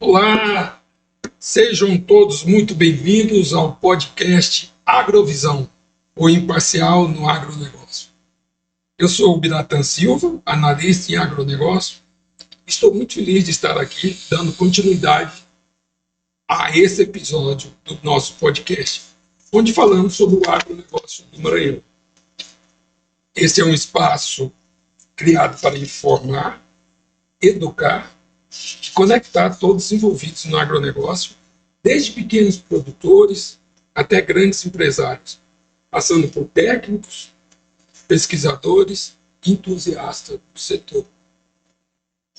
Olá, sejam todos muito bem-vindos ao podcast Agrovisão, o imparcial no agronegócio. Eu sou o Biratan Silva, analista em agronegócio. Estou muito feliz de estar aqui dando continuidade a esse episódio do nosso podcast, onde falamos sobre o agronegócio do Maranhão. Esse é um espaço criado para informar, educar e conectar todos os envolvidos no agronegócio, desde pequenos produtores até grandes empresários, passando por técnicos, pesquisadores e entusiastas do setor.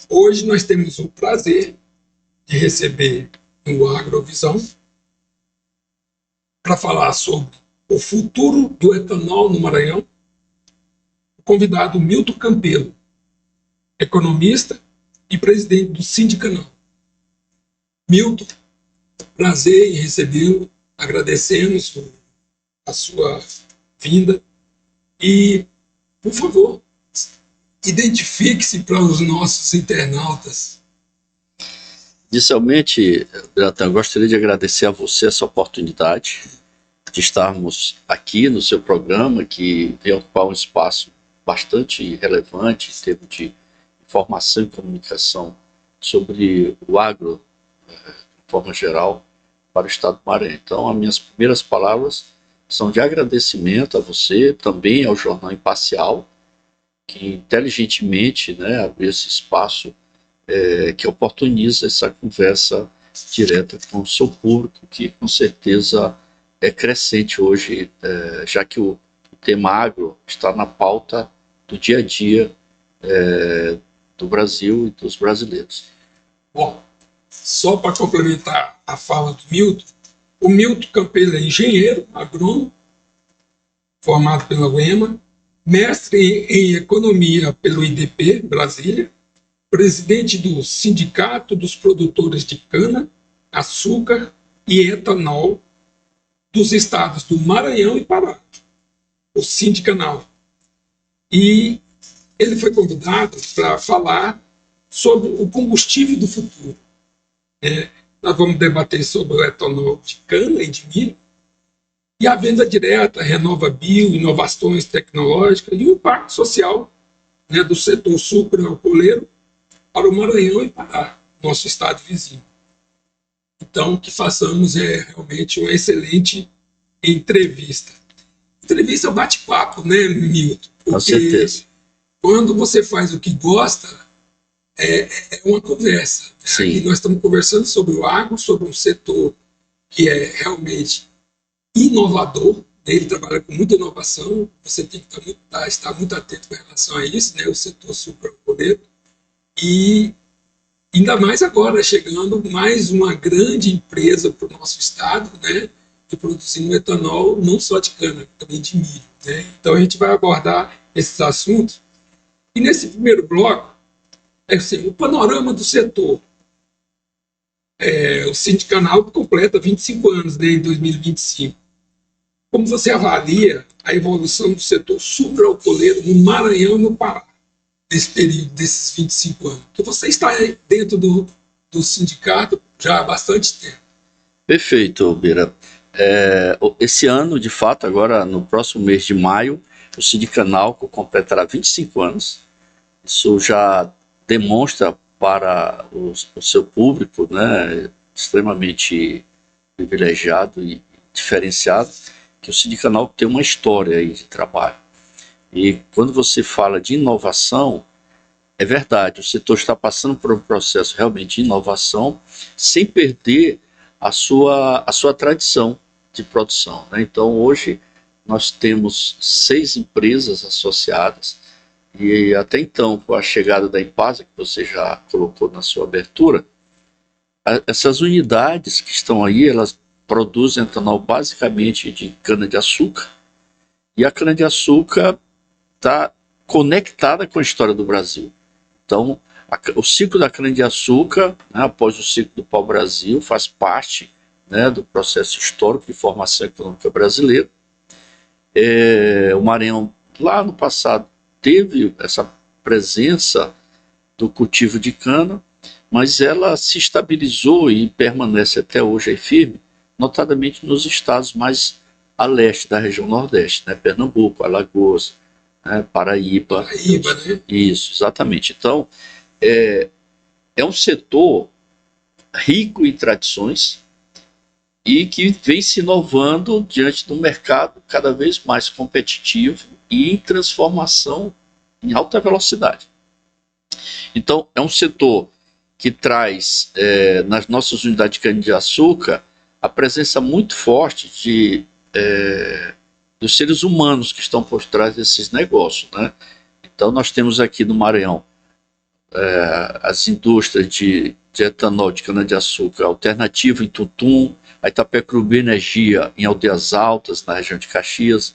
Hoje nós temos o prazer de receber no Agrovisão para falar sobre o futuro do etanol no Maranhão, o convidado Milton Campelo, economista e presidente do Sindicanal. Milton, prazer em recebê-lo, agradecemos a sua vinda e, por favor, identifique-se para os nossos internautas. Inicialmente, Biratan, gostaria de agradecer a você essa oportunidade de estarmos aqui no seu programa, que vem ocupar um espaço bastante relevante em termos de informação e comunicação sobre o agro, de forma geral, para o estado do Maranhão. Então, as minhas primeiras palavras são de agradecimento a você, também ao Jornal Imparcial, que inteligentemente, abriu esse espaço que oportuniza essa conversa direta com o seu público, que com certeza é crescente hoje, já que o tema agro está na pauta do dia a dia do Brasil e dos brasileiros. Bom, só para complementar a fala do Milton, o Milton Campelo é engenheiro agrônomo, formado pela UEMA, mestre em economia pelo IDP, Brasília, presidente do Sindicato dos Produtores de Cana, Açúcar e Etanol dos estados do Maranhão e Pará, o Sindicanal. E ele foi convidado para falar sobre o combustível do futuro. Nós vamos debater sobre o etanol de cana e de milho, e a venda direta, RenovaBio, inovações tecnológicas e o impacto social do setor sucroalcooleiro para o Maranhão e Pará, nosso estado vizinho. Então, o que façamos é realmente uma excelente entrevista. Entrevista bate-papo, né, Milton? Com certeza. Quando você faz o que gosta, é uma conversa. Sim. Aqui nós estamos conversando sobre o agro, sobre um setor que é realmente inovador. Ele trabalha com muita inovação, você tem que estar muito atento com relação a isso, o setor sucroalcooleiro. E ainda mais agora, chegando mais uma grande empresa para o nosso estado, de produzindo etanol, não só de cana, também de milho. Então a gente vai abordar esses assuntos. E nesse primeiro bloco, o panorama do setor. O Sindicanal completa 25 anos, em 2025. Como você avalia a evolução do setor sucroalcooleiro no Maranhão e no Pará, nesse período, desses 25 anos? Porque você está dentro do sindicato já há bastante tempo. Perfeito, Bira. Esse ano, de fato, agora no próximo mês de maio, o Sindicanal completará 25 anos. Isso já demonstra para o seu público, extremamente privilegiado e diferenciado, que o Sindicanal tem uma história aí de trabalho. E quando você fala de inovação, é verdade, o setor está passando por um processo realmente de inovação, sem perder a sua tradição de produção. Então, hoje, nós temos 6 empresas associadas, e até então, com a chegada da Impasa, que você já colocou na sua abertura, essas unidades que estão aí, elas produzem etanol basicamente de cana-de-açúcar, e a cana-de-açúcar está conectada com a história do Brasil. Então, o ciclo da cana-de-açúcar, após o ciclo do pau-brasil, faz parte do processo histórico de formação econômica brasileira. O Maranhão, lá no passado, teve essa presença do cultivo de cana, mas ela se estabilizou e permanece até hoje aí firme, notadamente nos estados mais a leste da região Nordeste, né? Pernambuco, Alagoas, né? Paraíba. Paraíba, né? Isso, exatamente. Então, é um setor rico em tradições e que vem se inovando diante de um mercado cada vez mais competitivo e em transformação em alta velocidade. Então, é um setor que traz, nas nossas unidades de cana-de-açúcar, a presença muito forte dos seres humanos que estão por trás desses negócios, né? Então, nós temos aqui no Maranhão as indústrias de etanol de cana-de-açúcar alternativo em Tutum, a Itapecrubi Energia em Aldeias Altas, na região de Caxias,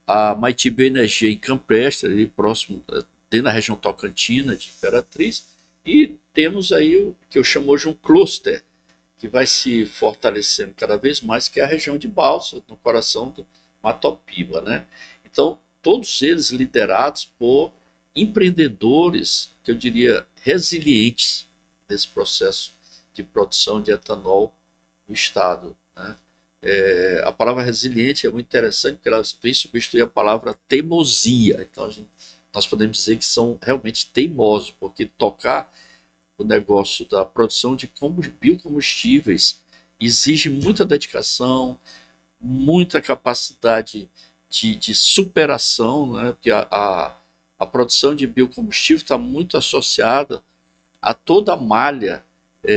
a Maitibê Energia em Campestre, ali próximo, dentro da região Tocantina, de Imperatriz, e temos aí o que eu chamo hoje um cluster, que vai se fortalecendo cada vez mais, que é a região de Balsas, no coração do Matopiba, né? Então, todos eles liderados por empreendedores, que eu diria, resilientes nesse processo de produção de etanol no estado, né? A palavra resiliente é muito interessante, porque ela vem substituir a palavra teimosia. Então, nós podemos dizer que são realmente teimosos, porque tocar o negócio da produção de biocombustíveis exige muita dedicação, muita capacidade de superação, né? Porque a produção de biocombustível está muito associada a toda a malha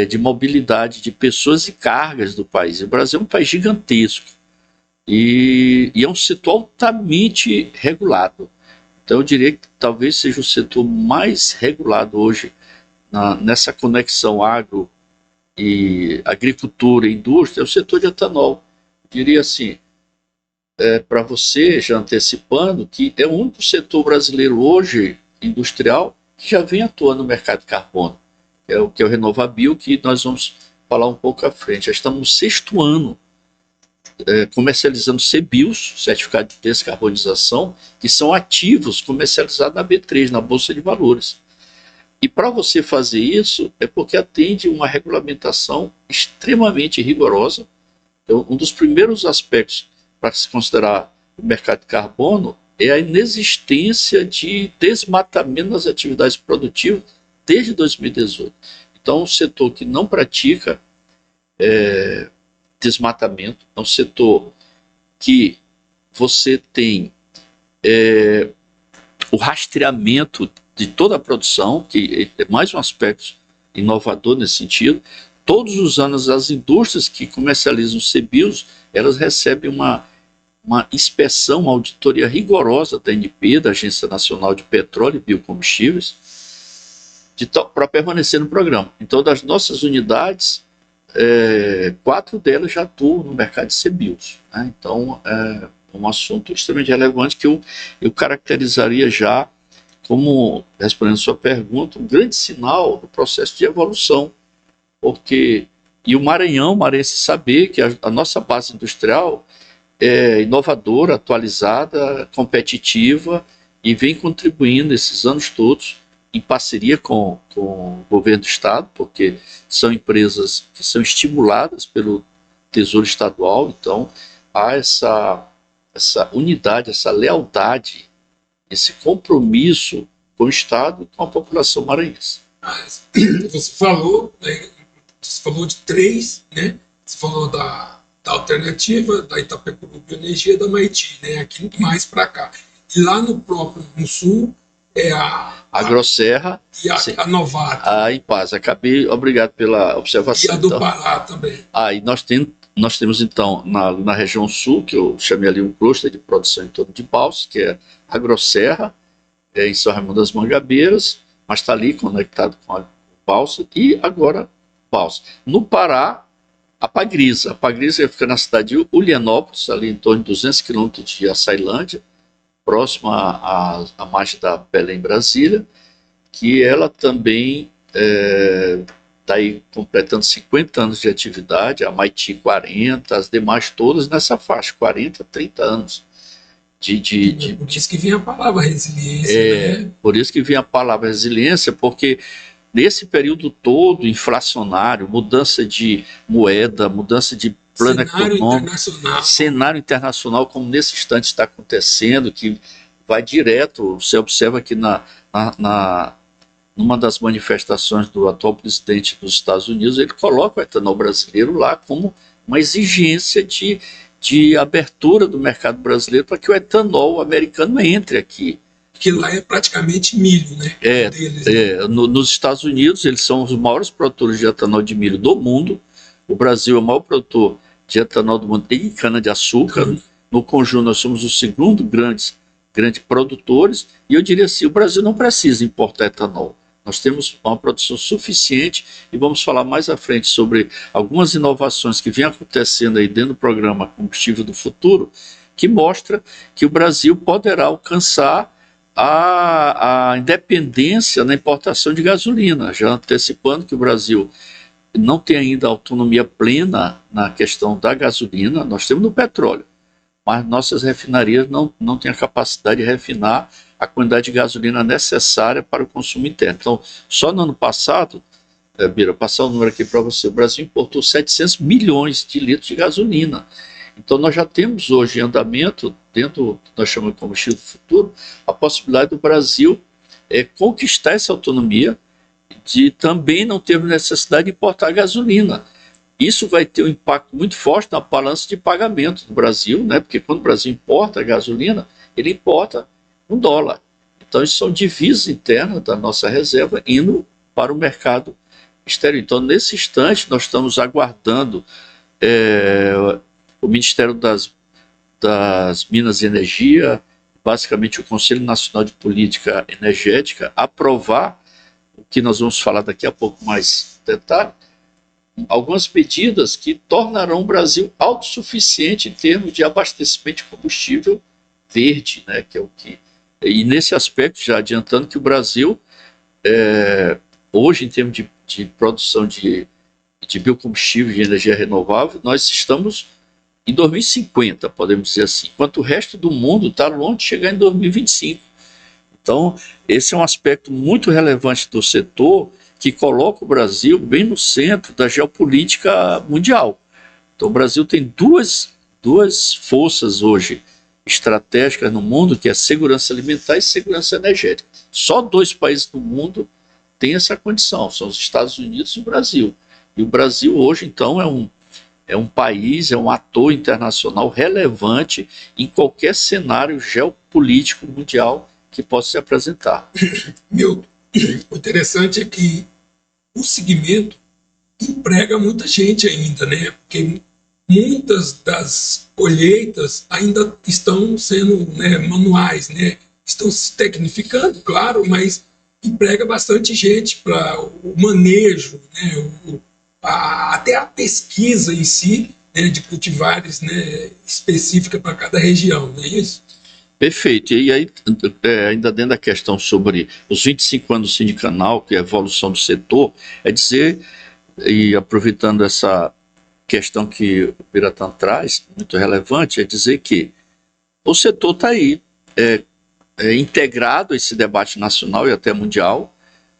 de mobilidade de pessoas e cargas do país. O Brasil é um país gigantesco e é um setor altamente regulado. Então eu diria que talvez seja o setor mais regulado hoje nessa conexão agro e agricultura e indústria, é o setor de etanol. Eu diria assim, para você, já antecipando, que é o único setor brasileiro hoje, industrial, que já vem atuando no mercado de carbono, que é o Renovabil, que nós vamos falar um pouco à frente. Já estamos no 6º ano comercializando CBIOS, Certificado de Descarbonização, que são ativos comercializados na B3, na Bolsa de Valores. E para você fazer isso, é porque atende uma regulamentação extremamente rigorosa. Então, um dos primeiros aspectos para se considerar o mercado de carbono é a inexistência de desmatamento nas atividades produtivas desde 2018. Então, um setor que não pratica desmatamento, é um setor que você tem o rastreamento de toda a produção, que é mais um aspecto inovador nesse sentido. Todos os anos, as indústrias que comercializam CBIOS, elas recebem uma inspeção, uma auditoria rigorosa da ANP, da Agência Nacional de Petróleo e Biocombustíveis, para permanecer no programa. Então, das nossas unidades, 4 delas já atuam no mercado de CBIOS, né? Então, é um assunto extremamente relevante que eu caracterizaria já como, respondendo a sua pergunta, um grande sinal do processo de evolução, porque, e o maranhense saber que a nossa base industrial é inovadora, atualizada, competitiva e vem contribuindo esses anos todos em parceria com o governo do estado, porque são empresas que são estimuladas pelo Tesouro Estadual. Então há essa unidade, essa lealdade, esse compromisso com o estado e com a população maranhense. Você falou de 3, né? Você falou da alternativa, da Itapecrubi Energia, da Maiti, né? Aqui mais para cá. E lá no sul é a Agroserra e a Novato. A Impasa. Obrigado pela observação. E a do Pará também. E nós temos então na região sul, que eu chamei ali um cluster de produção em torno de Balsas, que é a Agroserra, em São Raimundo das Mangabeiras, mas está ali conectado com a Balsas, e agora Balsas. No Pará, a Pagrisa. A Pagrisa fica na cidade de Ulianópolis, ali em torno de 200 quilômetros de Açailândia, próxima à margem da Belém, Brasília, que ela também está aí completando 50 anos de atividade, a Maiti 40, as demais todas nessa faixa, 40, 30 anos. Por isso que vem a palavra resiliência. Né? Por isso que vem a palavra resiliência, porque nesse período todo inflacionário, mudança de moeda, mudança de plano econômico, cenário internacional, como nesse instante está acontecendo, que vai direto, você observa que numa das manifestações do atual presidente dos Estados Unidos, ele coloca o etanol brasileiro lá como uma exigência de abertura do mercado brasileiro para que o etanol americano entre aqui. Que lá é praticamente milho, né? Nos Estados Unidos, eles são os maiores produtores de etanol de milho do mundo. O Brasil é o maior produtor de etanol do mundo em cana-de-açúcar. No conjunto, nós somos os segundos grandes produtores. E eu diria assim, o Brasil não precisa importar etanol. Nós temos uma produção suficiente e vamos falar mais à frente sobre algumas inovações que vêm acontecendo aí dentro do programa Combustível do Futuro, que mostra que o Brasil poderá alcançar a independência na importação de gasolina, já antecipando que o Brasil não tem ainda autonomia plena na questão da gasolina. Nós temos no petróleo, mas nossas refinarias não têm a capacidade de refinar a quantidade de gasolina necessária para o consumo interno. Então, só no ano passado, Bira, passar o número aqui para você, o Brasil importou 700 milhões de litros de gasolina. Então, nós já temos hoje em andamento, dentro do que nós chamamos de combustível do futuro, a possibilidade do Brasil conquistar essa autonomia de também não ter necessidade de importar gasolina. Isso vai ter um impacto muito forte na balança de pagamento do Brasil, né? Porque quando o Brasil importa a gasolina, ele importa um dólar. Então, isso são divisas internas da nossa reserva indo para o mercado exterior. Então, nesse instante, nós estamos aguardando o Ministério das Minas e Energia, basicamente o Conselho Nacional de Política Energética, aprovar, o que nós vamos falar daqui a pouco mais detalhe, algumas medidas que tornarão o Brasil autossuficiente em termos de abastecimento de combustível verde, né, que é o que... E nesse aspecto, já adiantando que o Brasil, hoje, em termos de produção de biocombustível e energia renovável, nós estamos em 2050, podemos dizer assim, enquanto o resto do mundo está longe de chegar em 2025. Então, esse é um aspecto muito relevante do setor, que coloca o Brasil bem no centro da geopolítica mundial. Então, o Brasil tem duas forças hoje estratégicas no mundo, que é a segurança alimentar e segurança energética. Só 2 países do mundo têm essa condição, são os Estados Unidos e o Brasil. E o Brasil hoje, então, é um país, é um ator internacional relevante em qualquer cenário geopolítico mundial que possa se apresentar. Milton, o interessante é que o segmento emprega muita gente ainda, né? Porque muitas das colheitas ainda estão sendo, né, manuais, né? Estão se tecnificando, claro, mas emprega bastante gente para o manejo, né? Até a pesquisa em si, né, de cultivares, né, específica para cada região, não é isso? Perfeito. E aí, ainda dentro da questão sobre os 25 anos do Sindicanal, que é a evolução do setor, é dizer, e aproveitando essa questão que o Biratã traz, muito relevante, é dizer que o setor está aí, integrado a esse debate nacional e até mundial,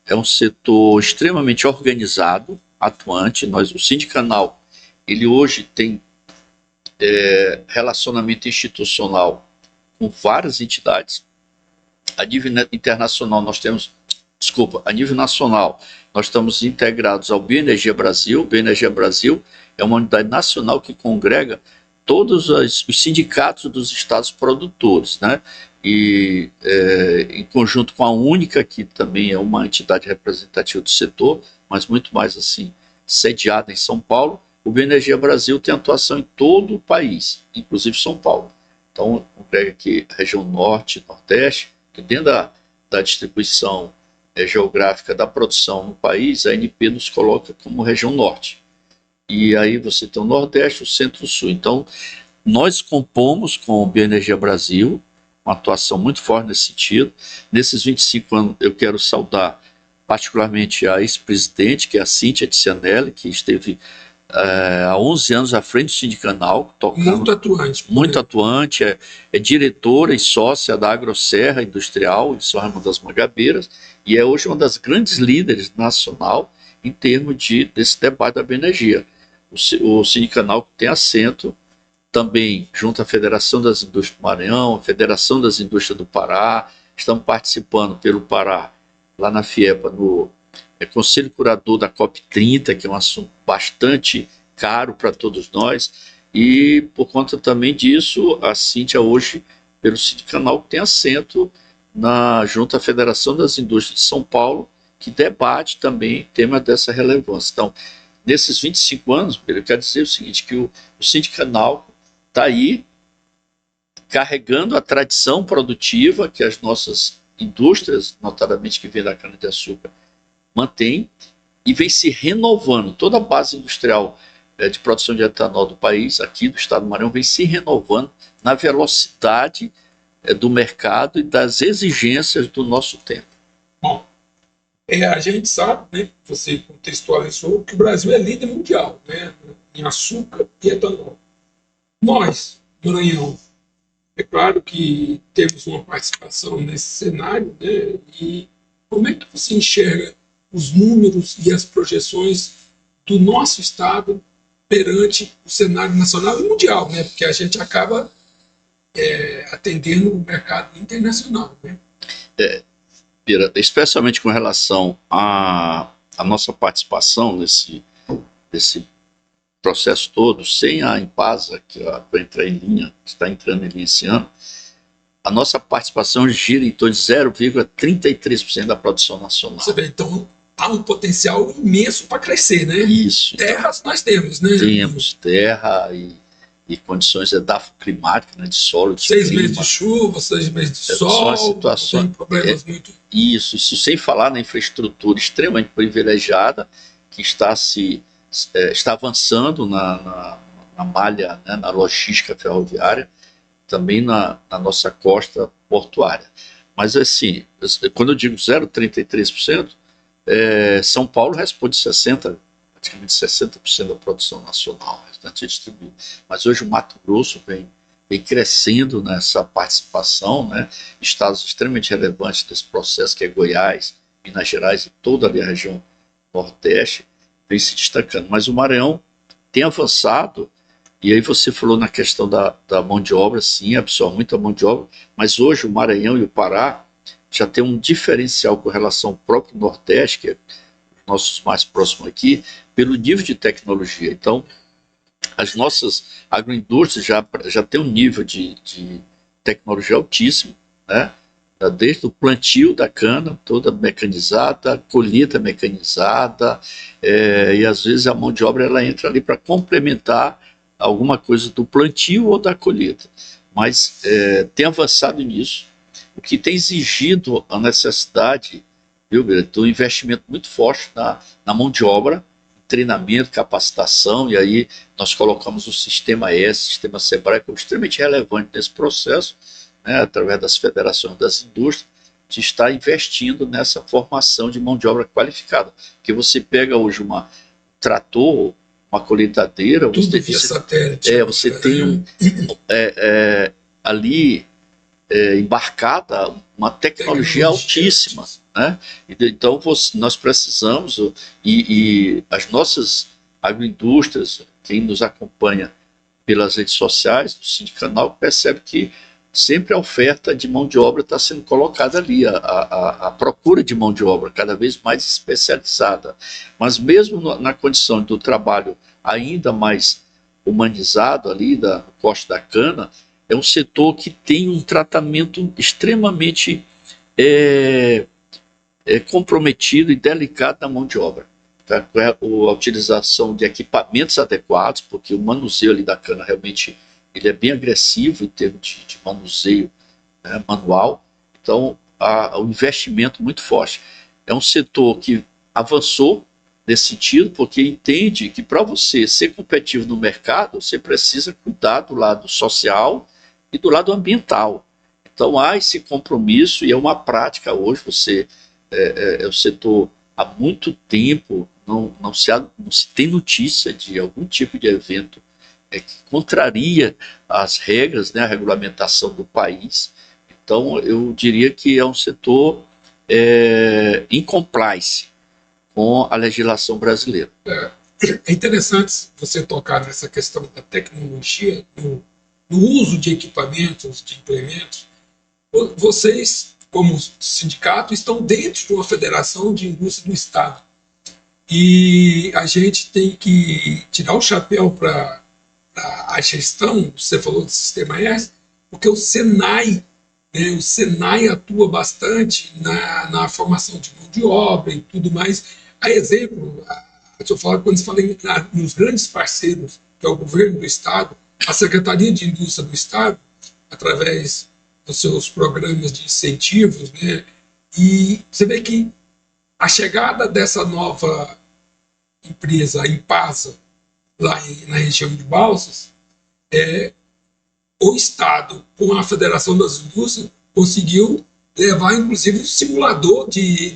é um setor extremamente organizado, atuante. O Sindicanal, ele hoje tem relacionamento institucional com várias entidades. A nível internacional, a nível nacional, nós estamos integrados ao Bioenergia Brasil. O Bioenergia Brasil é uma unidade nacional que congrega todos os sindicatos dos estados produtores, né? E em conjunto com a Única, que também é uma entidade representativa do setor, mas muito mais assim, sediada em São Paulo, o Bioenergia Brasil tem atuação em todo o país, inclusive São Paulo. Então, pega aqui a região norte, nordeste, que dentro da distribuição geográfica da produção no país, a ANP nos coloca como região norte. E aí você tem o nordeste, o centro e o sul. Então, nós compomos com o Bioenergia Brasil, uma atuação muito forte nesse sentido. Nesses 25 anos, eu quero saudar particularmente a ex-presidente, que é a Cíntia Tizianelli, que esteve há 11 anos à frente do Sindicanal, tocando, muito atuante. muito atuante, é diretora e sócia da Agroserra Industrial em São Raimundo das Mangabeiras, e é hoje uma das grandes líderes nacional em termos desse debate da bioenergia. O Sindicanal tem assento também junto à Federação das Indústrias do Maranhão, a Federação das Indústrias do Pará. Estamos participando pelo Pará, lá na FIEPA, no Conselho Curador da COP30, que é um assunto bastante caro para todos nós, e por conta também disso, a Cíntia hoje, pelo Sindicanal, tem assento junto à Federação das Indústrias de São Paulo, que debate também tema dessa relevância. Então, nesses 25 anos, eu quero dizer o seguinte, que o Sindicanal está aí carregando a tradição produtiva que as nossas indústrias, notadamente que vem da cana-de-açúcar, mantém e vem se renovando. Toda a base industrial de produção de etanol do país, aqui do estado do Maranhão, vem se renovando na velocidade do mercado e das exigências do nosso tempo. Bom, a gente sabe, né, você contextualizou, que o Brasil é líder mundial, né, em açúcar e etanol. Nós, Maranhão, é claro que temos uma participação nesse cenário, né, e como é que você enxerga os números e as projeções do nosso estado perante o cenário nacional e mundial, né? Porque a gente acaba atendendo o mercado internacional, né? Especialmente com relação à nossa participação nesse processo todo, sem a Impasa, que vai entrar em linha, que está entrando em linha esse ano, a nossa participação gira em torno de 0,33% da produção nacional. Você vê, então há um potencial imenso para crescer, né? Isso. Terras nós temos, né? Temos terra e condições edafoclimáticas, né, de solo, de 6 clima. meses de chuva, 6 meses de sol, situações, tem problemas muito... Isso sem falar na infraestrutura extremamente privilegiada que está avançando na malha, né, na logística ferroviária, também na nossa costa portuária. Mas assim, quando eu digo 0,33%, São Paulo responde praticamente 60% da produção nacional, o restante é distribuído. Mas hoje o Mato Grosso vem crescendo nessa participação, né? Estados extremamente relevantes desse processo, que é Goiás, Minas Gerais e toda ali a região Nordeste, vem se destacando. Mas o Maranhão tem avançado, e aí você falou na questão da mão de obra, sim, absorve muita mão de obra, mas hoje o Maranhão e o Pará já tem um diferencial com relação ao próprio Nordeste, que é os nossos mais próximos aqui, pelo nível de tecnologia. Então, as nossas agroindústrias já têm um nível de tecnologia altíssimo, né? Desde o plantio da cana, toda mecanizada, colheita mecanizada, e às vezes a mão de obra ela entra ali para complementar alguma coisa do plantio ou da colheita. Mas tem avançado nisso, o que tem exigido a necessidade, viu, do investimento muito forte na mão de obra, treinamento, capacitação, e aí nós colocamos o Sistema S, o Sistema Sebrae, como extremamente relevante nesse processo, né, através das federações das indústrias, de estar investindo nessa formação de mão de obra qualificada. Porque você pega hoje um trator, uma colheitadeira, tudo via satélite. Você tem ali embarcada uma tecnologia altíssima, né? Então nós precisamos, e as nossas agroindústrias, quem nos acompanha pelas redes sociais, do Sindicanal, percebe que sempre a oferta de mão de obra está sendo colocada ali, a procura de mão de obra cada vez mais especializada. Mas mesmo na condição do trabalho ainda mais humanizado ali, do corte da cana, é um setor que tem um tratamento extremamente comprometido e delicado da mão de obra. Tá? A utilização de equipamentos adequados, porque o manuseio ali da cana realmente ele é bem agressivo em termos de manuseio, né, manual. Então, há um investimento muito forte. É um setor que avançou nesse sentido, porque entende que para você ser competitivo no mercado, você precisa cuidar do lado social e do lado ambiental. Então há esse compromisso e é uma prática hoje, o setor há muito tempo não se tem notícia de algum tipo de evento que contraria as regras, né, a regulamentação do país. Então, eu diria que é um setor em compliance com a legislação brasileira. É interessante você tocar nessa questão da tecnologia, no uso de equipamentos, de implementos. Vocês, como sindicato, estão dentro de uma federação de indústria do Estado. E a gente tem que tirar o chapéu para a gestão, você falou do Sistema S, porque o Senai, né, o Senai atua bastante na formação de mão de obra e tudo mais. A exemplo, quando se fala nos grandes parceiros, que é o governo do Estado, a Secretaria de Indústria do Estado, através dos seus programas de incentivos, né, e você vê que a chegada dessa nova empresa, a Impasa, lá na região de Balsas, o Estado, com a Federação das Indústrias, conseguiu levar, inclusive, um simulador de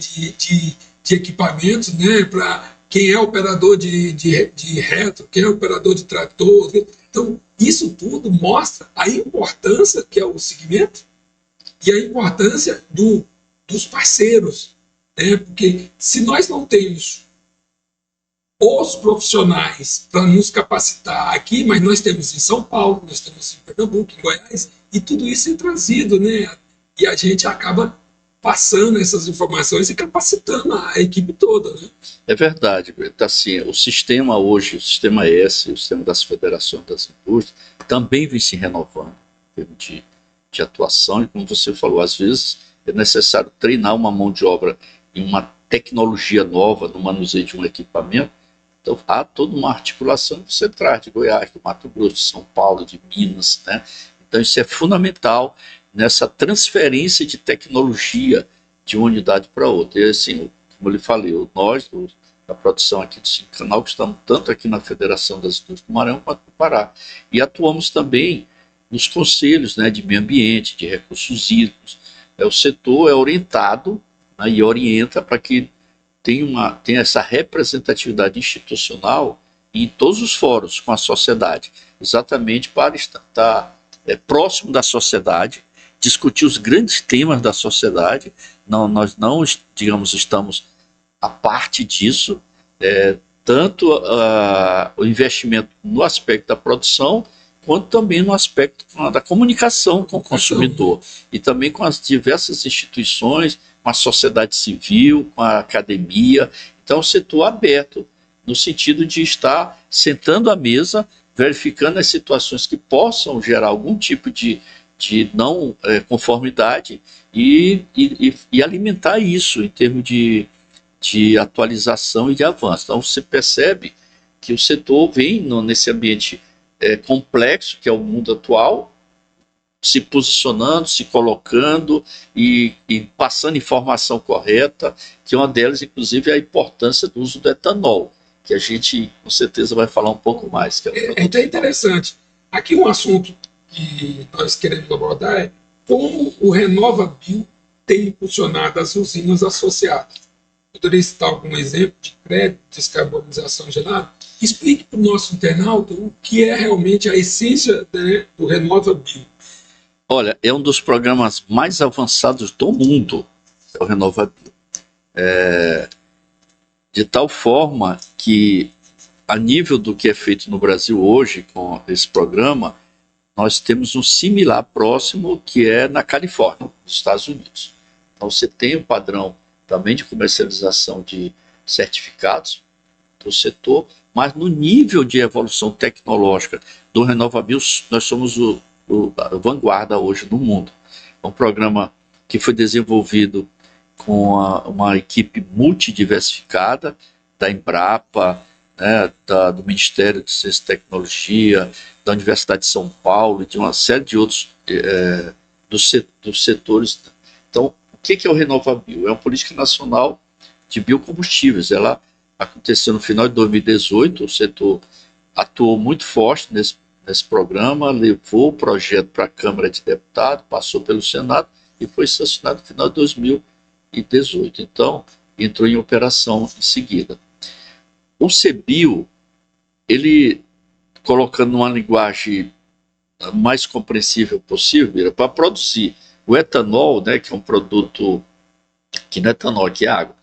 equipamentos, né, para quem é operador de retro, quem é operador de trator. Então, isso tudo mostra a importância que é o segmento e a importância dos parceiros, né, porque se nós não temos os profissionais para nos capacitar aqui, mas nós temos em São Paulo, nós temos em Pernambuco, em Goiás, e tudo isso é trazido, né? E a gente acaba passando essas informações e capacitando a equipe toda, né? É verdade, assim, o sistema hoje, o sistema S, o sistema das federações das indústrias, também vem se renovando em termos de atuação, e como você falou, às vezes é necessário treinar uma mão de obra em uma tecnologia nova, no manuseio de um equipamento. Então, há toda uma articulação que você traz de Goiás, do Mato Grosso, de São Paulo, de Minas, né? Então, isso é fundamental nessa transferência de tecnologia de uma unidade para outra. E, assim, como eu lhe falei, nós, da produção aqui do Sindicanal, que estamos tanto aqui na Federação das Indústrias do Maranhão quanto no Pará. E atuamos também nos conselhos, né, de meio ambiente, de recursos hídricos. O setor é orientado, né, e orienta para que tem essa representatividade institucional em todos os fóruns com a sociedade, exatamente para estar próximo da sociedade, discutir os grandes temas da sociedade. Nós não, digamos, estamos à parte disso, tanto o investimento no aspecto da produção, quanto também no aspecto da comunicação com o consumidor, e também com as diversas instituições, com a sociedade civil, com a academia. Então, o setor aberto, no sentido de estar sentando à mesa, verificando as situações que possam gerar algum tipo de não conformidade e alimentar isso em termos de atualização e de avanço. Então, você percebe que o setor vem nesse ambiente complexo, que é o mundo atual, se posicionando, se colocando e passando informação correta, que uma delas, inclusive, é a importância do uso do etanol, que a gente, com certeza, vai falar um pouco mais. É interessante. Aqui um assunto que nós queremos abordar é como o RenovaBio tem impulsionado as usinas associadas. Poderia citar algum exemplo de crédito, descarbonização gerada? Explique para o nosso internauta o que é realmente a essência, né, do RenovaBio. Olha, é um dos programas mais avançados do mundo, o RenovaBio. De tal forma que, a nível do que é feito no Brasil hoje com esse programa, nós temos um similar próximo, que é na Califórnia, nos Estados Unidos. Então, você tem um padrão também de comercialização de certificados do setor, mas no nível de evolução tecnológica do RenovaBio, nós somos a vanguarda hoje no mundo. É um programa que foi desenvolvido com uma equipe multidiversificada, da Embrapa, né, do Ministério de Ciência e Tecnologia, da Universidade de São Paulo e de uma série de outros dos setores. Então, o que é o RenovaBio? É uma política nacional de biocombustíveis. Ela aconteceu no final de 2018, o setor atuou muito forte nesse programa, levou o projeto para a Câmara de Deputados, passou pelo Senado e foi sancionado no final de 2018. Então, entrou em operação em seguida. O CBio, ele, colocando numa linguagem mais compreensível possível, para produzir o etanol, né, que é um produto que não é etanol, que é água.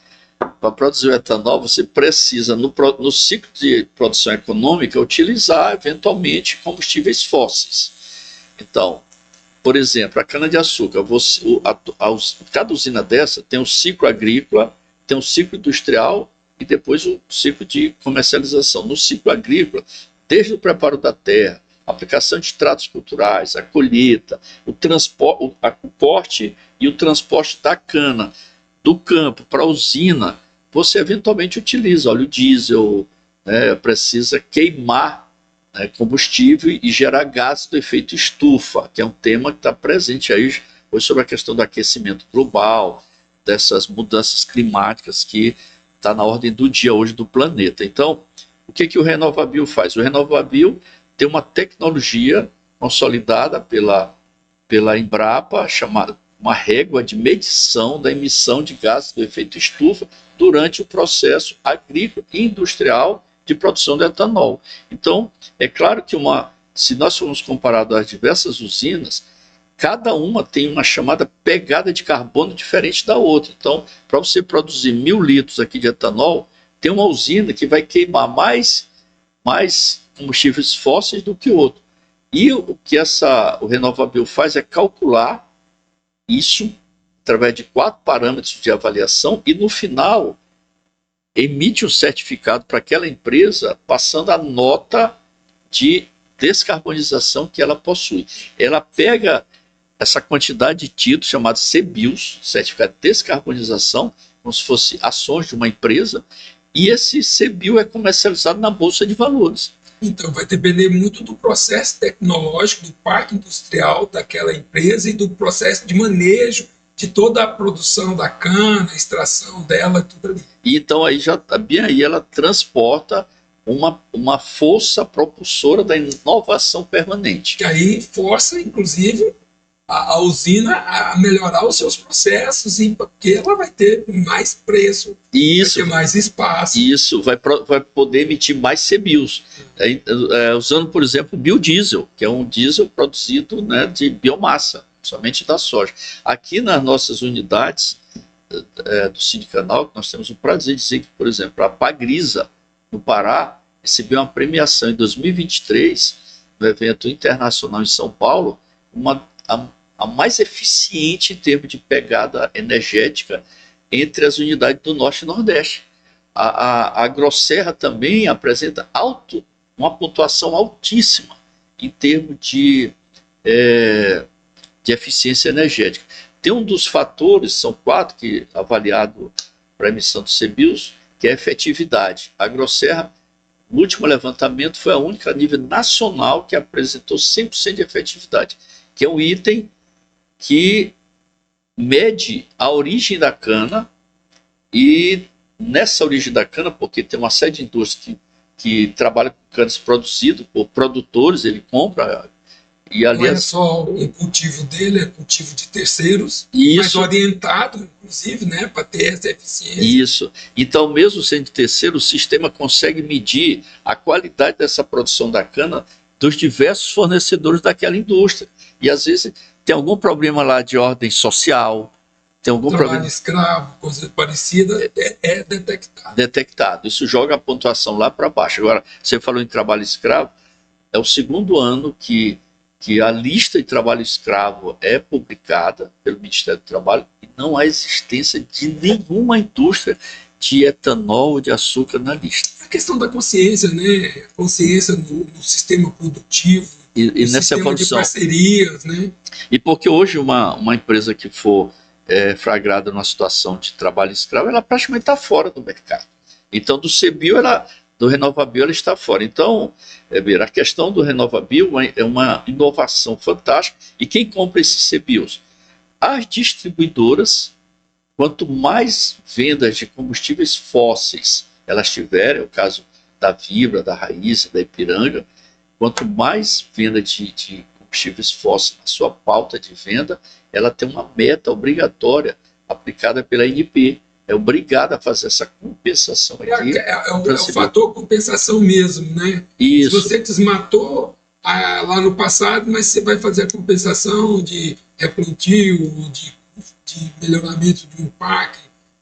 Para produzir o etanol, você precisa, no ciclo de produção econômica, utilizar, eventualmente, combustíveis fósseis. Então, por exemplo, a cana-de-açúcar, cada usina dessa tem um ciclo agrícola, tem um ciclo industrial e depois o ciclo de comercialização. No ciclo agrícola, desde o preparo da terra, a aplicação de tratos culturais, a colheita, o corte e o transporte da cana do campo para a usina, você eventualmente utiliza óleo diesel, né, precisa queimar, né, combustível e gerar gases do efeito estufa, que é um tema que está presente aí hoje sobre a questão do aquecimento global, dessas mudanças climáticas que está na ordem do dia hoje do planeta. Então, o que o RenovaBio faz? O RenovaBio tem uma tecnologia consolidada pela Embrapa, chamada uma régua de medição da emissão de gases do efeito estufa durante o processo agrícola e industrial de produção de etanol. Então, é claro que se nós formos comparados às diversas usinas, cada uma tem uma chamada pegada de carbono diferente da outra. Então, para você produzir 1.000 litros aqui de etanol, tem uma usina que vai queimar mais combustíveis fósseis do que outra. E o que o RenovaBio faz é calcular isso através de 4 parâmetros de avaliação e, no final, emite um certificado para aquela empresa, passando a nota de descarbonização que ela possui. Ela pega essa quantidade de títulos, chamados CBIOS, certificado de descarbonização, como se fosse ações de uma empresa, e esse CBIO é comercializado na Bolsa de Valores. Então, vai depender muito do processo tecnológico, do parque industrial daquela empresa e do processo de manejo de toda a produção da cana, a extração dela, tudo ali. E então, aí já bem aí, ela transporta uma força propulsora da inovação permanente. Que aí força, inclusive, a usina a melhorar os seus processos, porque ela vai ter mais preço, isso, vai ter mais espaço. Isso, vai poder emitir mais CBIOS. Usando, por exemplo, o biodiesel, que é um diesel produzido, né, de biomassa, somente da soja. Aqui nas nossas unidades do Sindicanal, nós temos o prazer de dizer que, por exemplo, a Pagrisa, no Pará, recebeu uma premiação em 2023, no evento internacional em São Paulo, a mais eficiente em termos de pegada energética entre as unidades do Norte e Nordeste. A Grosserra também apresenta uma pontuação altíssima em termos de eficiência energética. Tem um dos fatores, são 4, que avaliado para a emissão do CBIOS, que é a efetividade. A Grosserra, no último levantamento, foi a única a nível nacional que apresentou 100% de efetividade, que é um item que mede a origem da cana, e nessa origem da cana, porque tem uma série de indústrias que trabalha com canas produzidas por produtores, ele compra, e ali não é só o cultivo dele, é cultivo de terceiros, mas orientado, inclusive, né, para ter essa eficiência. Isso. Então, mesmo sendo de terceiro, o sistema consegue medir a qualidade dessa produção da cana dos diversos fornecedores daquela indústria. E, às vezes, tem algum problema lá de ordem social, tem algum trabalho escravo, coisa parecida, é detectado. Detectado. Isso joga a pontuação lá para baixo. Agora, você falou em trabalho escravo, é o segundo ano que a lista de trabalho escravo é publicada pelo Ministério do Trabalho e não há existência de nenhuma indústria de etanol ou de açúcar na lista. A questão da consciência, né? Consciência no sistema produtivo, e nessa sistema evolução de parcerias, né? E porque hoje uma empresa que for flagrada numa situação de trabalho escravo, ela praticamente está fora do mercado. Então, do CBIO, do RenovaBio, ela está fora. Então, a questão do RenovaBio é uma inovação fantástica. E quem compra esses CBIOs? As distribuidoras, quanto mais vendas de combustíveis fósseis elas tiverem, é o caso da Vibra, da Raíssa, da Ipiranga, quanto mais venda de combustíveis fósseis na sua pauta de venda, ela tem uma meta obrigatória aplicada pela ANP. é obrigada a fazer essa compensação aqui. É o fator compensação mesmo, né? Isso. Se você desmatou lá no passado, mas você vai fazer a compensação de replantio, de melhoramento de um parque,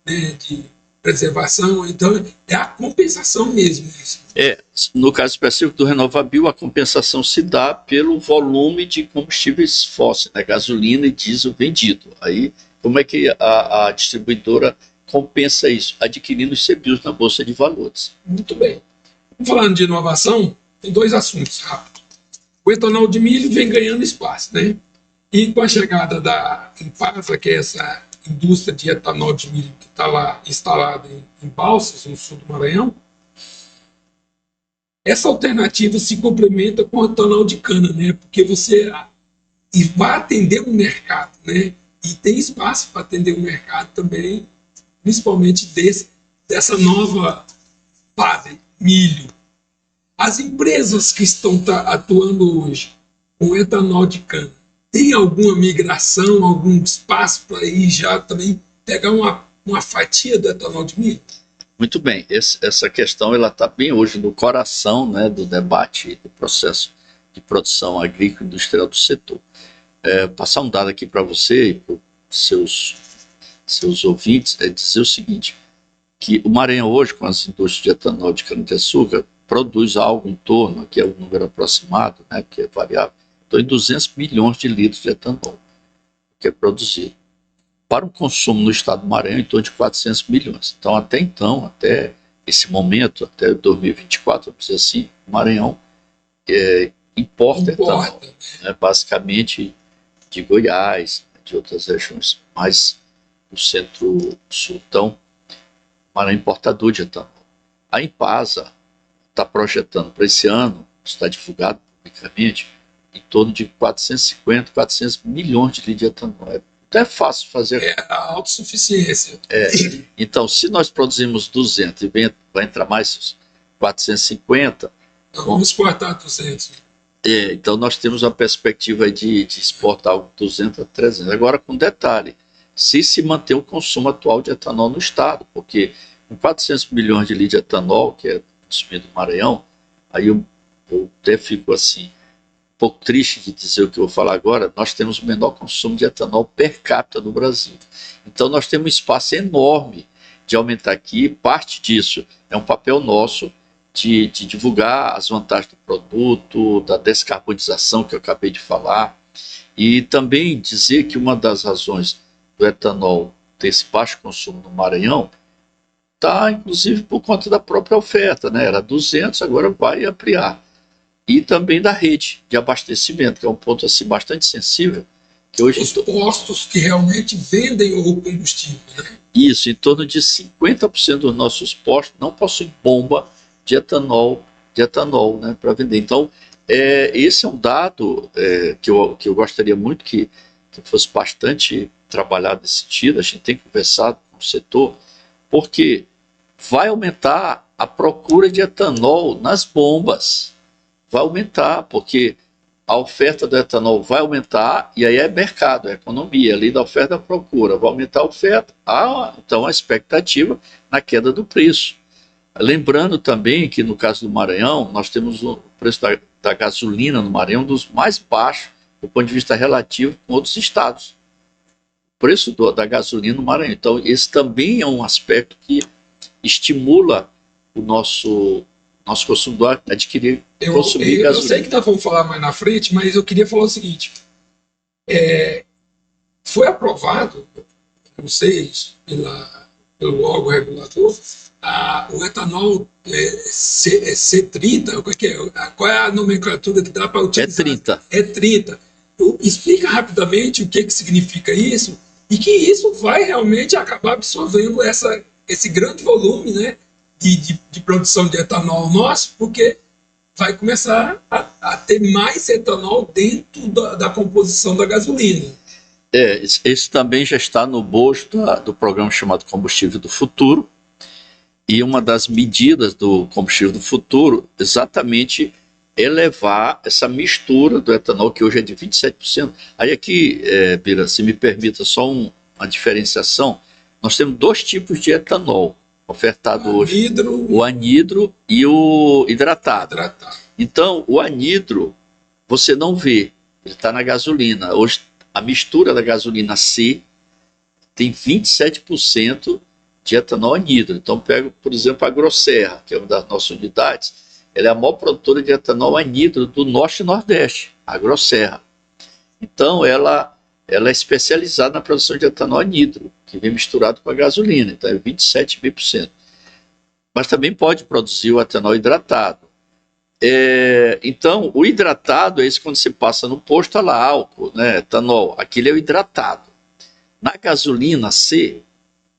né, de preservação, então é a compensação mesmo. Isso. No caso específico do RenovaBio, a compensação se dá pelo volume de combustíveis fósseis, né, gasolina e diesel vendido. Aí, como é que a distribuidora compensa isso? Adquirindo os CBIOS na Bolsa de Valores. Muito bem. Falando de inovação, tem 2 assuntos rápidos. O etanol de milho vem ganhando espaço, né? E com a chegada da Impasa, que é essa indústria de etanol de milho que está lá instalada em Balsas, no sul do Maranhão, essa alternativa se complementa com o etanol de cana, né? Porque você vai atender o mercado, né? E tem espaço para atender o mercado também, principalmente dessa nova base, milho. As empresas que estão atuando hoje com etanol de cana, tem alguma migração, algum espaço para ir já também pegar uma fatia do etanol de milho? Muito bem, essa questão está bem hoje no coração, né, do debate do processo de produção agrícola e industrial do setor. Passar um dado aqui para você e para os seus ouvintes, é dizer o seguinte, que o Maranhão hoje, com as indústrias de etanol de cana-de-açúcar, produz algo em torno, aqui é um número aproximado, né, que é variável, em 200 milhões de litros de etanol que é produzido. Para o consumo no estado do Maranhão, em torno de 400 milhões. Então, até esse momento, até 2024, vamos dizer assim, o Maranhão importa etanol, né, basicamente de Goiás, de outras regiões, mas no centro-sul. Então, o Maranhão é importador de etanol. A Impasa está projetando para esse ano, está divulgado publicamente, em torno de 450, 400 milhões de litros de etanol. Então é fácil fazer. É a autossuficiência. Então, se nós produzimos 200 e vai entrar mais 450... Então vamos exportar 200. Então nós temos a perspectiva de exportar 200 a 300. Agora, com detalhe, se manter o consumo atual de etanol no estado, porque com 400 milhões de litros de etanol, que é consumido no Maranhão, aí eu até fico assim, um pouco triste de dizer o que eu vou falar agora, nós temos o menor consumo de etanol per capita no Brasil. Então nós temos um espaço enorme de aumentar aqui, parte disso é um papel nosso de divulgar as vantagens do produto, da descarbonização que eu acabei de falar, e também dizer que uma das razões do etanol ter esse baixo consumo no Maranhão está inclusive por conta da própria oferta, né? Era 200, agora vai ampliar. E também da rede de abastecimento, que é um ponto assim, bastante sensível. Que hoje os postos que realmente vendem o combustível. Né? Isso, em torno de 50% dos nossos postos não possuem bomba de etanol, né, para vender. Então, esse é um dado que eu gostaria muito que fosse bastante trabalhado nesse sentido. A gente tem conversado com o setor, porque vai aumentar a procura de etanol nas bombas. Vai aumentar, porque a oferta do etanol vai aumentar, e aí é mercado, é economia, ali da oferta e da procura. Vai aumentar a oferta, então a expectativa na queda do preço. Lembrando também que no caso do Maranhão, nós temos o preço da gasolina no Maranhão um dos mais baixos do ponto de vista relativo com outros estados. O preço da gasolina no Maranhão. Então, esse também é um aspecto que estimula o nosso consumidor a adquirir, consumir gasolina. Eu sei que nós vamos falar mais na frente, mas eu queria falar o seguinte. Foi aprovado, não sei, pelo órgão regulador, o etanol C30, qual é a nomenclatura que dá para utilizar? É 30. Explica rapidamente o que significa isso e que isso vai realmente acabar absorvendo esse grande volume, né, de produção de etanol nosso, porque vai começar a ter mais etanol dentro da composição da gasolina. Esse também já está no bojo do programa chamado Combustível do Futuro, e uma das medidas do Combustível do Futuro exatamente é levar essa mistura do etanol, que hoje é de 27%. Aí aqui, Bira, se me permita só uma diferenciação, nós temos dois tipos de etanol ofertado hoje, o anidro e o hidratado. Então, o anidro você não vê, ele está na gasolina. Hoje, a mistura da gasolina C tem 27% de etanol anidro. Então, pego, por exemplo, a Grosserra, que é uma das nossas unidades, ela é a maior produtora de etanol anidro do Norte e Nordeste, a Grosserra. Então, ela é especializada na produção de etanol anidro, que vem misturado com a gasolina, então é 27%. Mas também pode produzir o etanol hidratado. Então, o hidratado é esse quando você passa no posto, está lá álcool, né, etanol, aquele é o hidratado. Na gasolina C,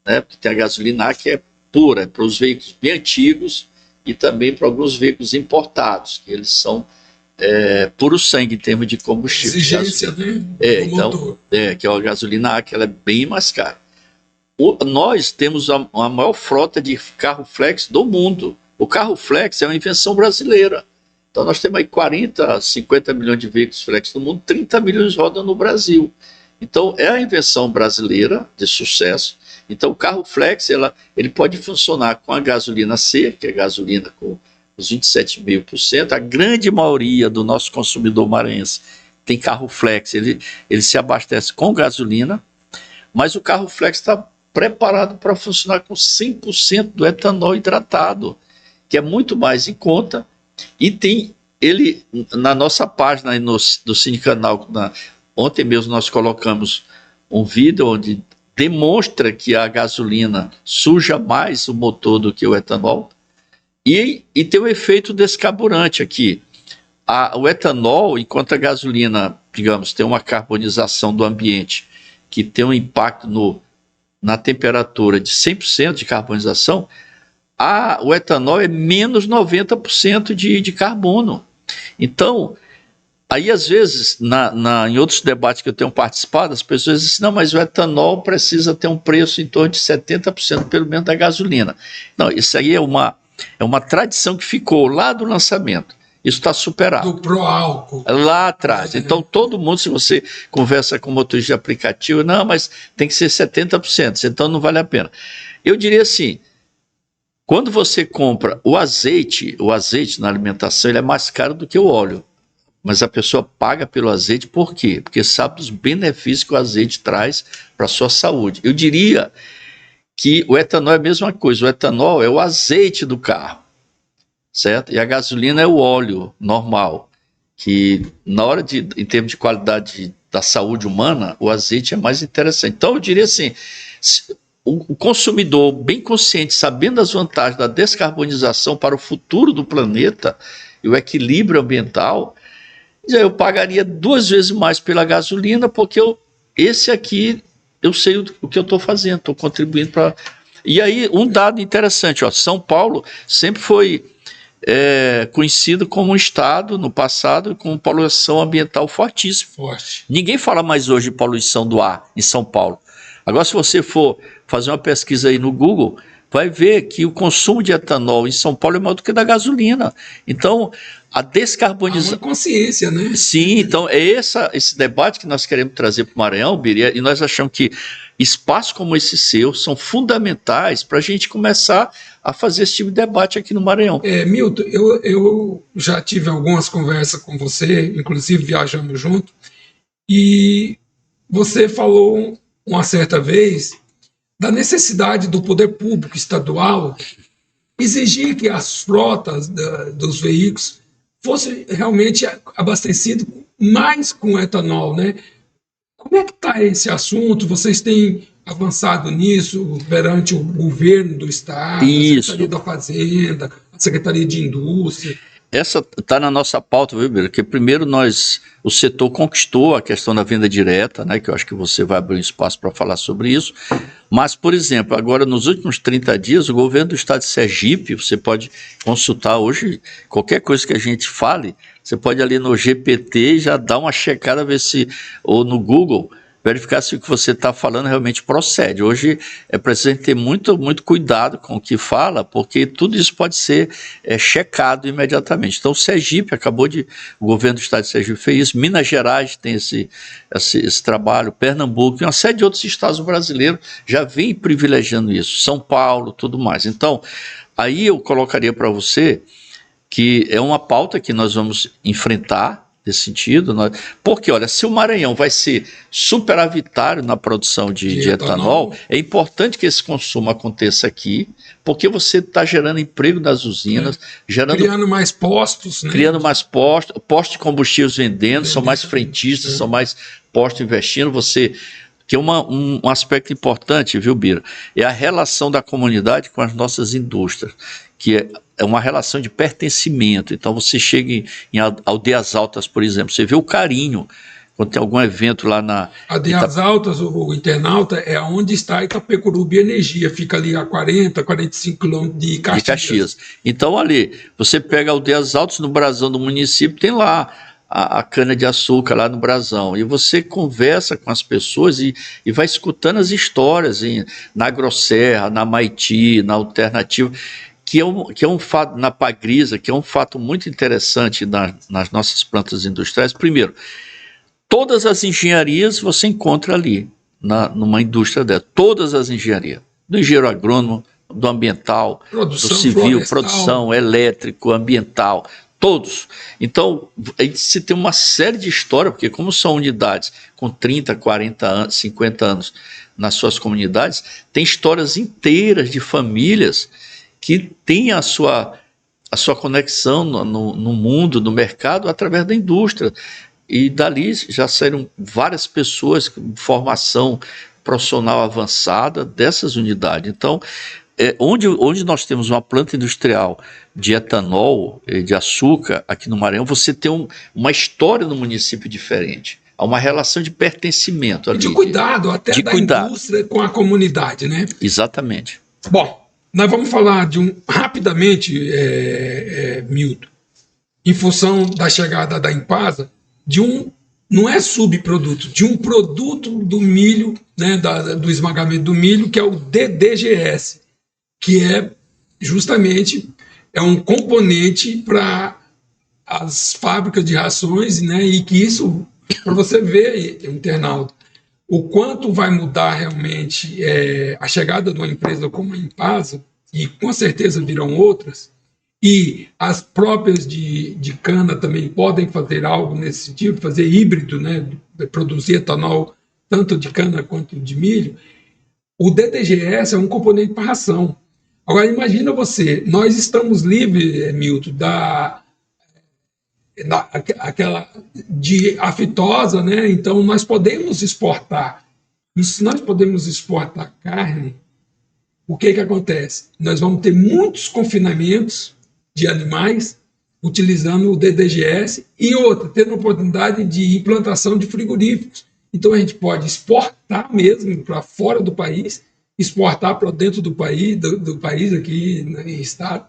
né, porque tem a gasolina A que é pura, é para os veículos bem antigos e também para alguns veículos importados, que eles são puro sangue em termos de combustível. Exigência, né? Então, que é a gasolina A, que ela é bem mais cara. Nós temos a maior frota de carro flex do mundo. O carro flex é uma invenção brasileira. Então nós temos aí 40, 50 milhões de veículos flex no mundo, 30 milhões rodam no Brasil. Então é a invenção brasileira de sucesso. Então o carro flex ele pode funcionar com a gasolina C, que é gasolina com os 27,5%. A grande maioria do nosso consumidor maranhense tem carro flex, ele se abastece com gasolina, mas o carro flex está preparado para funcionar com 100% do etanol hidratado, que é muito mais em conta, e tem ele na nossa página aí do Cinecanal, ontem mesmo nós colocamos um vídeo onde demonstra que a gasolina suja mais o motor do que o etanol, e tem um efeito descarburante aqui. O etanol, enquanto a gasolina, digamos, tem uma carbonização do ambiente, que tem um impacto na temperatura de 100% de carbonização, o etanol é menos 90% de carbono. Então, aí às vezes, em outros debates que eu tenho participado, as pessoas dizem, não, mas o etanol precisa ter um preço em torno de 70% pelo menos da gasolina. Não, isso aí é uma tradição que ficou lá do lançamento. Isso está superado. Do pró-álcool. Lá atrás. Então, todo mundo, se você conversa com motorista de aplicativo, não, mas tem que ser 70%, então não vale a pena. Eu diria assim, quando você compra o azeite na alimentação, ele é mais caro do que o óleo. Mas a pessoa paga pelo azeite por quê? Porque sabe dos benefícios que o azeite traz para a sua saúde. Eu diria que o etanol é a mesma coisa. O etanol é o azeite do carro, certo? E a gasolina é o óleo normal, que na hora em termos de qualidade da saúde humana, o azeite é mais interessante. Então eu diria assim, o consumidor bem consciente, sabendo das vantagens da descarbonização para o futuro do planeta e o equilíbrio ambiental, eu pagaria 2 vezes mais pela gasolina, porque esse aqui eu sei o que eu estou fazendo, estou contribuindo para... E aí, um dado interessante, São Paulo sempre foi conhecido como um estado, no passado, com poluição ambiental fortíssima. Forte. Ninguém fala mais hoje de poluição do ar em São Paulo. Agora, se você for fazer uma pesquisa aí no Google, vai ver que o consumo de etanol em São Paulo é maior do que da gasolina. Então, a descarbonização... Há uma consciência, né? Sim, então é esse debate que nós queremos trazer para o Maranhão, Biri, e nós achamos que espaços como esse seu são fundamentais para a gente começar a fazer esse tipo de debate aqui no Maranhão. Milton, eu já tive algumas conversas com você, inclusive viajamos junto, e você falou uma certa vez da necessidade do poder público estadual exigir que as frotas dos veículos fossem realmente abastecidas mais com etanol, né? Como é que está esse assunto? Vocês têm avançado nisso perante o governo do Estado, Isso. a Secretaria da Fazenda, a Secretaria de Indústria? Essa está na nossa pauta, viu, Bira? Porque primeiro o setor conquistou a questão da venda direta, né, que eu acho que você vai abrir um espaço para falar sobre isso. Mas, por exemplo, agora nos últimos 30 dias, o governo do estado de Sergipe, você pode consultar hoje, qualquer coisa que a gente fale, você pode ali no GPT já dar uma checada, ver se, ou no Google, verificar se o que você está falando realmente procede. Hoje é preciso ter muito cuidado com o que fala, porque tudo isso pode ser checado imediatamente. Então, o Sergipe o governo do estado de Sergipe fez isso, Minas Gerais tem esse trabalho, Pernambuco e uma série de outros estados brasileiros já vem privilegiando isso, São Paulo, tudo mais. Então, aí eu colocaria para você que é uma pauta que nós vamos enfrentar nesse sentido, porque, olha, se o Maranhão vai ser superavitário na produção de etanol, é importante que esse consumo aconteça aqui, porque você está gerando emprego nas usinas, criando mais postos, né? Criando mais postos de combustíveis vendendo, são mais frentistas, são mais postos investindo, que é um aspecto importante, viu, Bira? É a relação da comunidade com as nossas indústrias, que é uma relação de pertencimento. Então, você chega em Aldeias Altas, por exemplo, você vê o carinho, quando tem algum evento lá na... Aldeias Altas, o internauta, é onde está Itapecurubi Energia, fica ali a 40, 45 quilômetros de Caxias. Então, ali, você pega Aldeias Altas, no brasão do município, tem lá a cana-de-açúcar lá no brasão, e você conversa com as pessoas e vai escutando as histórias na Agroserra, na Maiti, na Alternativa, que é um fato, na Pagrisa, que é um fato muito interessante nas nossas plantas industriais. Primeiro, todas as engenharias você encontra ali, numa indústria dessa, todas as engenharias, do engenheiro agrônomo, do ambiental, do civil, florestal, produção, elétrico, ambiental, todos. Então, você tem uma série de histórias, porque como são unidades com 30, 40 anos, 50 anos nas suas comunidades, tem histórias inteiras de famílias que têm a sua conexão no mundo, no mercado, através da indústria. E dali já saíram várias pessoas com formação profissional avançada dessas unidades. Então, onde nós temos uma planta industrial de etanol, de açúcar, aqui no Maranhão, você tem uma história no município diferente. Há uma relação de pertencimento ali. De cuidado, até da indústria com a comunidade, né? Exatamente. Bom, nós vamos falar rapidamente, Milton, em função da chegada da Enpasa, não é subproduto, de um produto do milho, né, do esmagamento do milho, que é o DDGS, que é justamente um componente para as fábricas de rações, né, e que isso, para você ver, internauta, o quanto vai mudar realmente a chegada de uma empresa como a Enpasa, e com certeza virão outras, e as próprias de cana também podem fazer algo nesse sentido, fazer híbrido, né, produzir etanol tanto de cana quanto de milho. O DDGS é um componente para ração. Agora, imagina você, nós estamos livres, Milton, aquela de aftosa, né? Então nós podemos exportar. E se nós podemos exportar carne, o que acontece? Nós vamos ter muitos confinamentos de animais utilizando o DDGS e tendo a oportunidade de implantação de frigoríficos. Então a gente pode exportar mesmo para fora do país, exportar para dentro do país aqui no estado.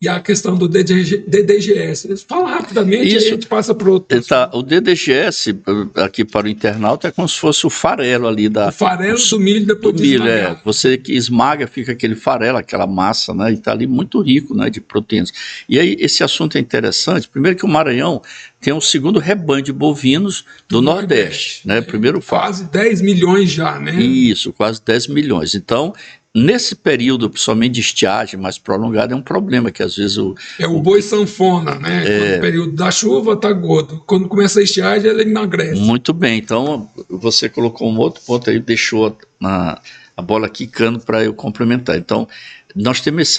E a questão do DDGS. Fala rapidamente, isso, aí a gente passa para outro. O DDGS, aqui para o internauta, é como se fosse o farelo ali da... O farelo do milho depois de esmagar. Você que esmaga, fica aquele farelo, aquela massa, né? E está ali muito rico, né, de proteínas. E aí esse assunto é interessante. Primeiro que o Maranhão tem o segundo rebanho de bovinos do Nordeste, né? Primeiro quase 10 milhões já, né? Isso, quase 10 milhões. Então, nesse período, principalmente de estiagem mais prolongado, é um problema que às vezes o boi sanfona, né? No período da chuva está gordo. Quando começa a estiagem, ele emagrece. Muito bem. Então, você colocou um outro ponto aí, deixou a bola quicando para eu complementar. Então, nós temos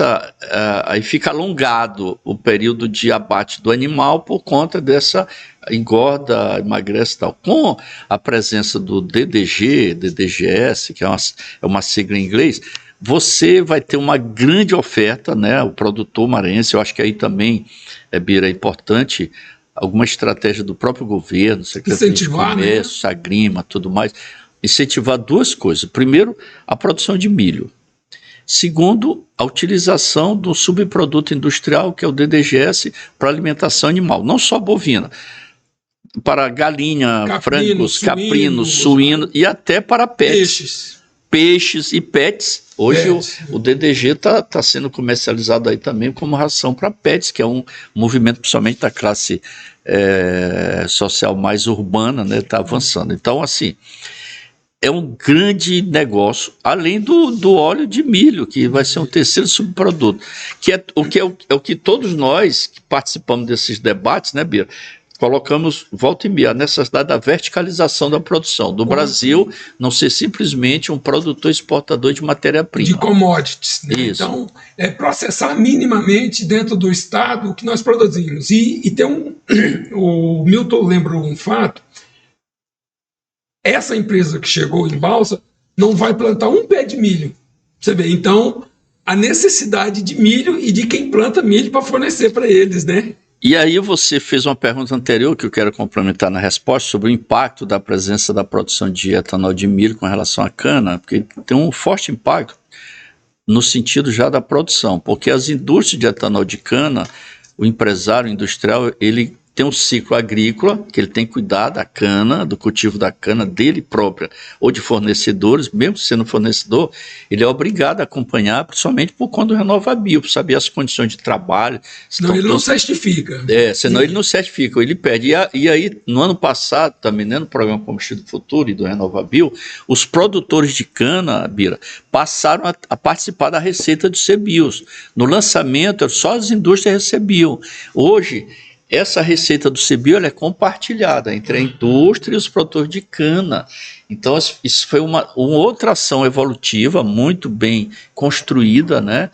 aí fica alongado o período de abate do animal por conta dessa engorda, emagrece e tal. Com a presença do DDGS, que é uma sigla em inglês, você vai ter uma grande oferta, né? O produtor maranhense, eu acho que aí também, Bira, é importante alguma estratégia do próprio governo, Secretaria de Comércio, né? Sagrima, tudo mais, incentivar duas coisas. Primeiro, a produção de milho. Segundo, a utilização do subproduto industrial, que é o DDGS, para alimentação animal, não só bovina. para galinha, frangos, caprino, suíno suíno e até para peixes e pets. Hoje o DDG está sendo comercializado aí também como ração para pets, que é um movimento principalmente da classe social mais urbana, né? Está avançando. Então, assim, é um grande negócio, além do óleo de milho, que vai ser um terceiro subproduto, que é o que todos nós que participamos desses debates, né, Bira, colocamos, volta e meia, a necessidade da verticalização da produção, do Brasil não ser simplesmente um produtor exportador de matéria-prima. De commodities. Né? Isso. Então, processar minimamente dentro do Estado o que nós produzimos. E tem o Milton lembrou um fato, essa empresa que chegou em Balsa não vai plantar um pé de milho. Você vê, então, a necessidade de milho e de quem planta milho para fornecer para eles, né? E aí você fez uma pergunta anterior que eu quero complementar na resposta sobre o impacto da presença da produção de etanol de milho com relação à cana, porque tem um forte impacto no sentido já da produção, porque as indústrias de etanol de cana, o empresário industrial, ele tem um ciclo agrícola, que ele tem que cuidar da cana, do cultivo da cana dele própria, ou de fornecedores, mesmo sendo fornecedor, ele é obrigado a acompanhar, principalmente por conta do RenovaBio, para saber as condições de trabalho. Senão ele não certifica. Senão ele não certifica, ele perde. E aí, no ano passado, também, né, no programa Combustível do Futuro e do RenovaBio, os produtores de cana, Bira, passaram a participar da receita dos CBIOS. No lançamento, só as indústrias recebiam. Hoje, essa receita do CBIO é compartilhada entre a indústria e os produtores de cana. Então, isso foi uma outra ação evolutiva muito bem construída, né?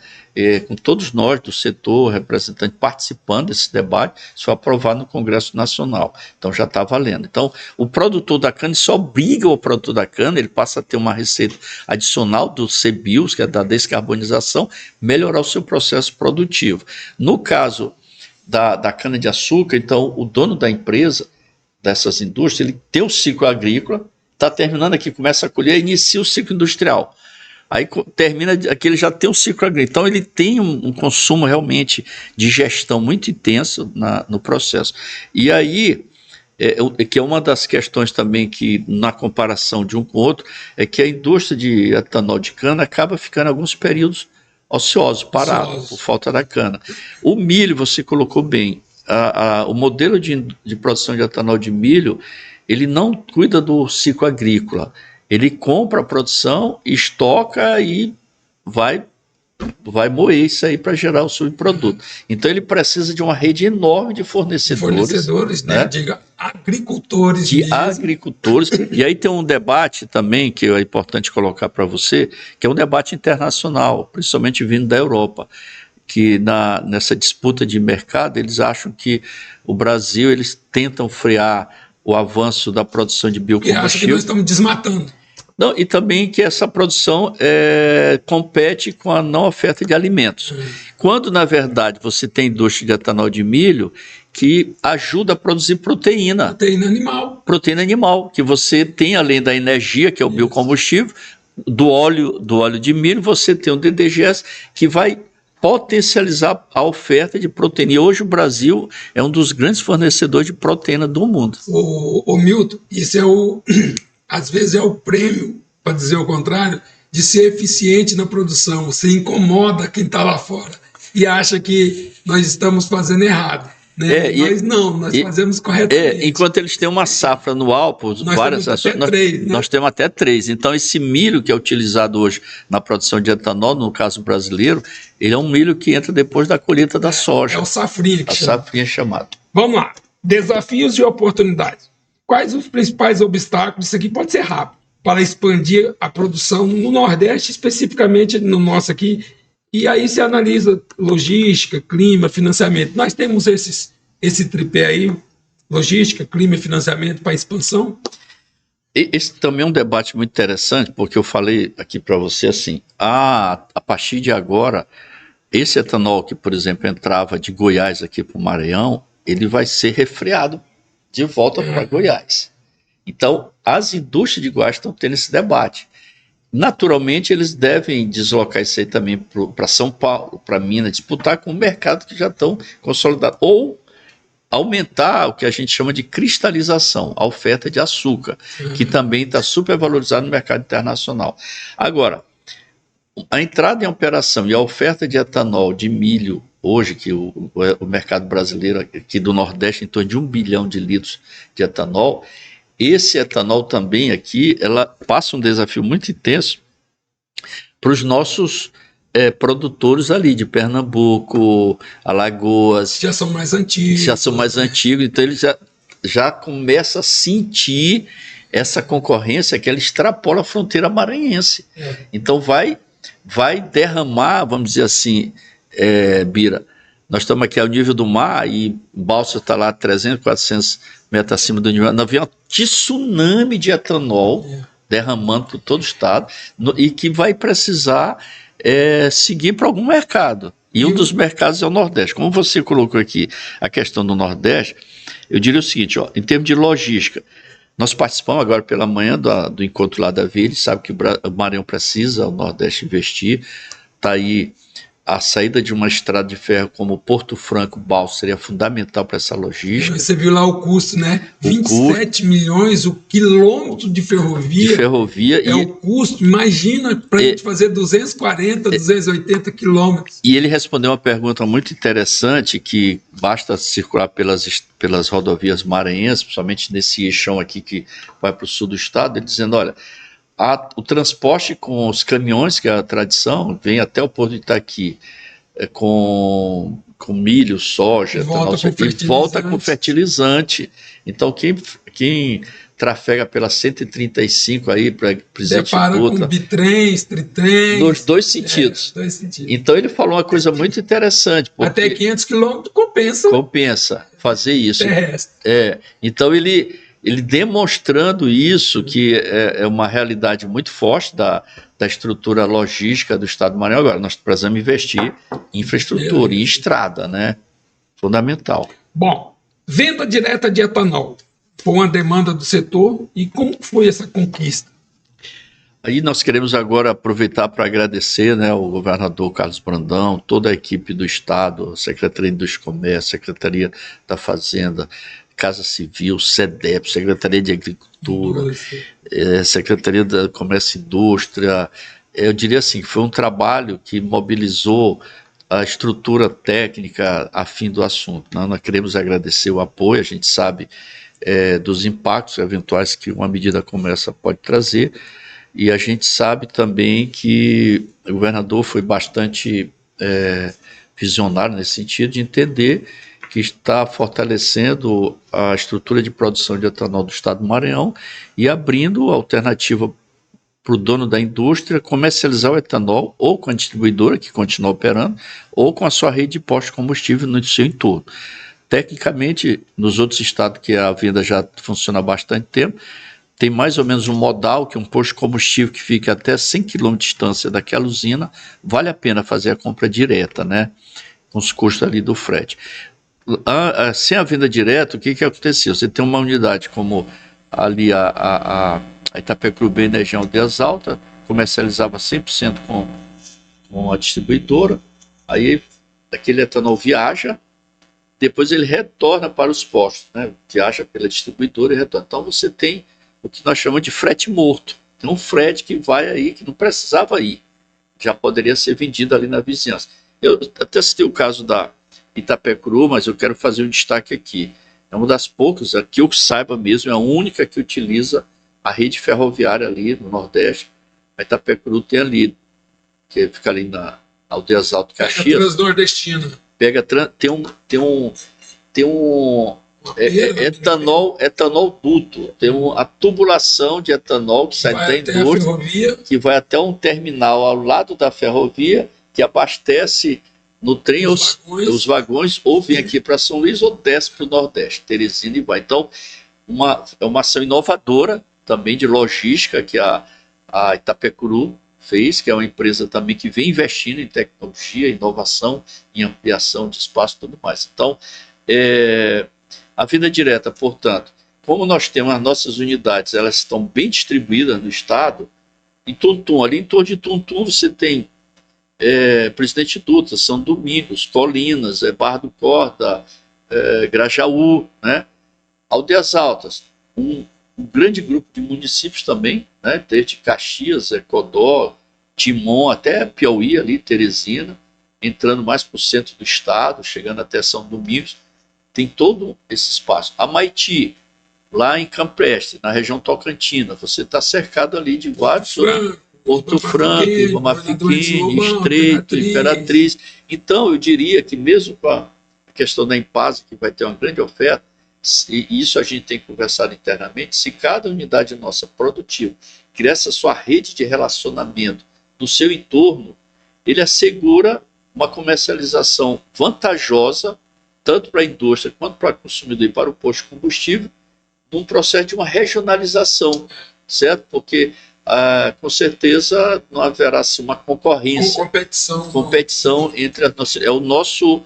Com todos nós do setor, representantes participando desse debate. Isso foi aprovado no Congresso Nacional. Então, já está valendo. Então, o produtor da cana, isso obriga o produtor da cana, ele passa a ter uma receita adicional do CBIOS, que é da descarbonização, melhorar o seu processo produtivo. No caso da cana-de-açúcar, então o dono da empresa, dessas indústrias, ele tem o ciclo agrícola, está terminando aqui, começa a colher, inicia o ciclo industrial. Aí termina aqui, ele já tem um ciclo agrícola. Então ele tem um consumo realmente de gestão muito intenso no processo. E aí, que é uma das questões também que, na comparação de um com o outro, é que a indústria de etanol de cana acaba ficando em alguns períodos ociosos, parados, por falta da cana. O milho, você colocou bem, o modelo de produção de etanol de milho, ele não cuida do ciclo agrícola, ele compra a produção, estoca e vai moer isso aí para gerar o subproduto. Então ele precisa de uma rede enorme de fornecedores, né? De agricultores. E aí tem um debate também que é importante colocar para você, que é um debate internacional, principalmente vindo da Europa, que nessa disputa de mercado eles acham que o Brasil, eles tentam frear o avanço da produção de biocombustível. E acham que nós estamos desmatando. Não, e também que essa produção compete com a não oferta de alimentos. Quando, na verdade, você tem indústria de etanol de milho que ajuda a produzir proteína. Proteína animal, que você tem, além da energia, que é o biocombustível, do óleo de milho, você tem o DDGS, que vai potencializar a oferta de proteína. E hoje o Brasil é um dos grandes fornecedores de proteína do mundo. O Milton, isso às vezes é o prêmio, para dizer o contrário, de ser eficiente na produção. Você incomoda quem está lá fora e acha que nós estamos fazendo errado. Né? Mas nós fazemos corretamente. Enquanto eles têm uma safra anual, por várias ações, nós temos até 3. Então, esse milho que é utilizado hoje na produção de etanol, no caso brasileiro, ele é um milho que entra depois da colheita da soja. É o safrinha que chama. Safrinha chamado. Vamos lá. Desafios e oportunidades. Quais os principais obstáculos, isso aqui pode ser rápido, para expandir a produção no Nordeste, especificamente no nosso aqui, e aí se analisa logística, clima, financiamento. Nós temos esse tripé aí, logística, clima e financiamento para expansão. Esse também é um debate muito interessante, porque eu falei aqui para você assim, a partir de agora, esse etanol que, por exemplo, entrava de Goiás aqui para o Maranhão, ele vai ser refriado de volta para Goiás. Então, as indústrias de Goiás estão tendo esse debate. Naturalmente, eles devem deslocar isso aí também para São Paulo, para Minas, disputar com o mercado que já estão consolidados. Ou aumentar o que a gente chama de cristalização, a oferta de açúcar, que também está super valorizado no mercado internacional. Agora, a entrada em operação e a oferta de etanol de milho, hoje, que o mercado brasileiro aqui do Nordeste, em torno de 1 bilhão de litros de etanol, esse etanol também aqui, ela passa um desafio muito intenso para os nossos produtores ali de Pernambuco, Alagoas. Já são mais antigos. Já são mais antigos, então eles já começam a sentir essa concorrência que ela extrapola a fronteira maranhense. Então vai derramar, vamos dizer assim, Bira, nós estamos aqui ao nível do mar e Balsas está lá 300, 400 metros acima do nível. Nós vemos um tsunami de etanol derramando por todo o estado e que vai precisar seguir para algum mercado. E um dos mercados é o Nordeste. Como você colocou aqui a questão do Nordeste, eu diria o seguinte, ó, em termos de logística, nós participamos agora pela manhã do encontro lá da Verde, sabe que o Maranhão precisa, o Nordeste investir, está aí a saída de uma estrada de ferro como Porto Franco, Balsas, seria fundamental para essa logística. Você viu lá o custo, né? 27 milhões o quilômetro de ferrovia. É o custo, imagina para a gente fazer 240, 280 quilômetros. E ele respondeu uma pergunta muito interessante, que basta circular pelas rodovias maranhenses, principalmente nesse eixão aqui que vai para o sul do estado, ele dizendo, olha, o transporte com os caminhões, que é a tradição, vem até o Porto de Itaqui com milho, soja, volta com fertilizante. Então, quem trafega pela 135 aí para Presidente Dutra, com bitrens, tritrens. Nos dois sentidos. Então, ele falou uma coisa muito interessante. Até 500 quilômetros compensa. Compensa fazer isso. Então, ele demonstrando isso, que é uma realidade muito forte da estrutura logística do Estado do Maranhão. Agora, nós precisamos investir em infraestrutura, em estrada, né? Fundamental. Bom, venda direta de etanol. Foi uma demanda do setor. E como foi essa conquista? Aí nós queremos agora aproveitar para agradecer, né, o governador Carlos Brandão, toda a equipe do Estado, a Secretaria de Indústria e Comércio, Secretaria da Fazenda, Casa Civil, SEDEP, Secretaria de Agricultura, Secretaria da Comércio e Indústria. Eu diria assim, foi um trabalho que mobilizou a estrutura técnica a fim do assunto. Nós queremos agradecer o apoio, a gente sabe dos impactos eventuais que uma medida como essa pode trazer, e a gente sabe também que o governador foi bastante visionário nesse sentido, de entender que está fortalecendo a estrutura de produção de etanol do estado do Maranhão e abrindo alternativa para o dono da indústria comercializar o etanol ou com a distribuidora, que continua operando, ou com a sua rede de postos de combustível no seu entorno. Tecnicamente, nos outros estados que a venda já funciona há bastante tempo, tem mais ou menos um modal, que é um posto de combustível que fica até 100 km de distância daquela usina, vale a pena fazer a compra direta, né? Com os custos ali do frete. Sem a venda direta, o que aconteceu? Você tem uma unidade como ali a Itapecuru Energia Aldeias Altas, comercializava 100% com a distribuidora, aí aquele etanol viaja, depois ele retorna para os postos, né? Viaja pela distribuidora e retorna. Então você tem o que nós chamamos de frete morto. Tem um frete que vai aí, que não precisava ir, já poderia ser vendido ali na vizinhança. Eu até citei o caso da Itapecuru, mas eu quero fazer um destaque aqui. É uma das poucas, que eu saiba mesmo, é a única que utiliza a rede ferroviária ali no Nordeste. A Itapecuru tem ali, que fica ali na Aldeias Altas, Caxias. É transnordestina. Tem um etanol duto, tem a tubulação de etanol que sai da indústria, que vai até um terminal ao lado da ferrovia, que abastece no trem os vagões, ou vem aqui para São Luís ou desce para o Nordeste, Teresina e vai. Então, é uma ação inovadora também de logística que a Itapecuru fez, que é uma empresa também que vem investindo em tecnologia, inovação, em ampliação de espaço e tudo mais. Então, a venda direta, portanto, como nós temos as nossas unidades, elas estão bem distribuídas no estado, em Tuntum, ali em torno de Tuntum você tem Presidente Dutra, São Domingos, Colinas, Barra do Corda, Grajaú, né? Aldeias Altas, um grande grupo de municípios também, né? Desde Caxias, Codó, Timon, até Piauí ali, Teresina, entrando mais para o centro do estado, chegando até São Domingos, tem todo esse espaço. Amaiti, lá em Campreste, na região Tocantina, você está cercado ali de vários... Porto Franco, Ribamafequim, Estreito, Imperatriz. Então, eu diria que mesmo com a questão da Empasa, que vai ter uma grande oferta, e isso a gente tem que conversar internamente, se cada unidade nossa produtiva criar essa sua rede de relacionamento no seu entorno, ele assegura uma comercialização vantajosa, tanto para a indústria quanto para o consumidor e para o posto de combustível, num processo de uma regionalização, certo? Porque com certeza não haverá assim, uma concorrência, competição entre as nossas. É o nosso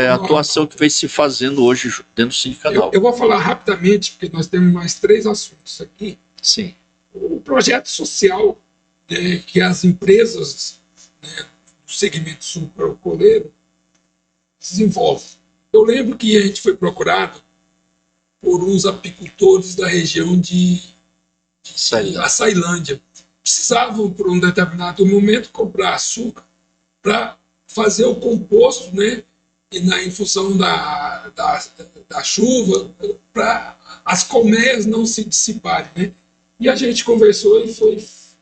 a atuação que vem se fazendo hoje dentro do Sindicanal. Eu vou falar rapidamente, porque nós temos mais 3 assuntos aqui. Sim. O projeto social que as empresas do segmento sucroalcooleiro desenvolvem. Eu lembro que a gente foi procurado por uns apicultores da região de Açailândia. Precisavam, por um determinado momento, comprar açúcar para fazer o composto, né? E em função da chuva, para as colmeias não se dissiparem, né? E a gente conversou e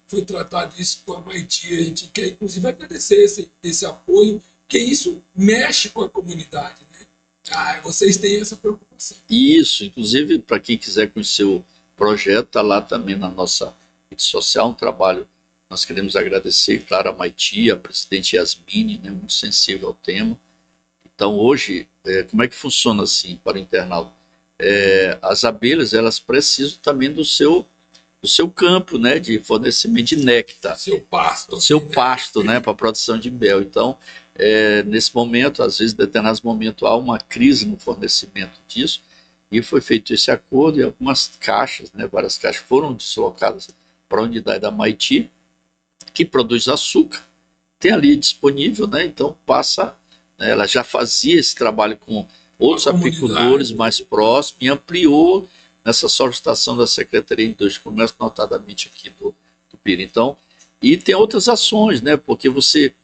foi tratar disso com a Maiti. A gente quer, inclusive, agradecer esse apoio, porque isso mexe com a comunidade, né? Vocês têm essa preocupação. Isso, inclusive, para quem quiser conhecer o projeto, está lá também na nossa rede social, um trabalho. Nós queremos agradecer, claro, a Maiti, a presidente Yasmine, né, muito sensível ao tema. Então, hoje, como é que funciona assim para o internauta? As abelhas, elas precisam também do seu campo, né, de fornecimento de néctar. Seu pasto, né, para a produção de mel. Então, nesse momento, às vezes, em determinados momentos, há uma crise no fornecimento disso, e foi feito esse acordo e algumas caixas, né, várias caixas foram deslocadas para a unidade da Maiti, que produz açúcar, tem ali disponível, né, então passa, né, ela já fazia esse trabalho com outros apicultores mais próximos e ampliou nessa solicitação da Secretaria de Indústria e Comércio, notadamente aqui do Pira. Então, e tem outras ações, né, porque você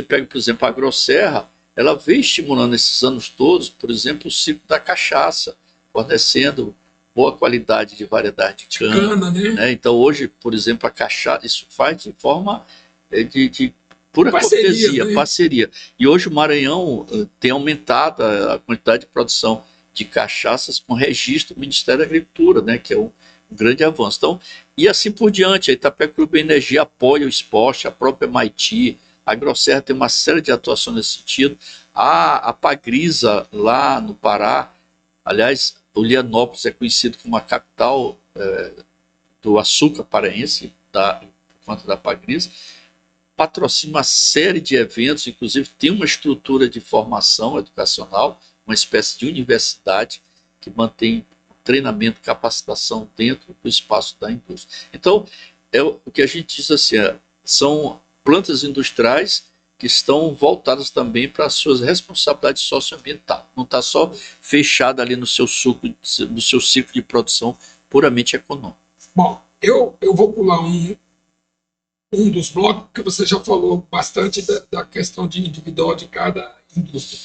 pega, por exemplo, a Agroserra, ela vem estimulando esses anos todos, por exemplo, o ciclo da cachaça, fornecendo boa qualidade de variedade de cana, né? Então hoje, por exemplo, a cachaça, isso faz de forma de pura cortesia, né? Parceria. E hoje o Maranhão tem aumentado a quantidade de produção de cachaças com registro do Ministério da Agricultura, né? Que é um grande avanço. Então, e assim por diante, a Itapecuru Energia apoia o esporte, a própria Maiti, a Agroserra tem uma série de atuações nesse sentido. A Pagrisa, lá no Pará, aliás, Ulianópolis é conhecido como a capital do açúcar paraense, por conta da Pagrisa, patrocina uma série de eventos, inclusive tem uma estrutura de formação educacional, uma espécie de universidade que mantém treinamento, capacitação dentro do espaço da indústria. Então, o que a gente diz assim, são plantas industriais que estão voltadas também para as suas responsabilidades socioambientais. Não está só fechada ali no seu ciclo de produção puramente econômico. Bom, eu vou pular um dos blocos, que você já falou bastante da questão de individual de cada indústria.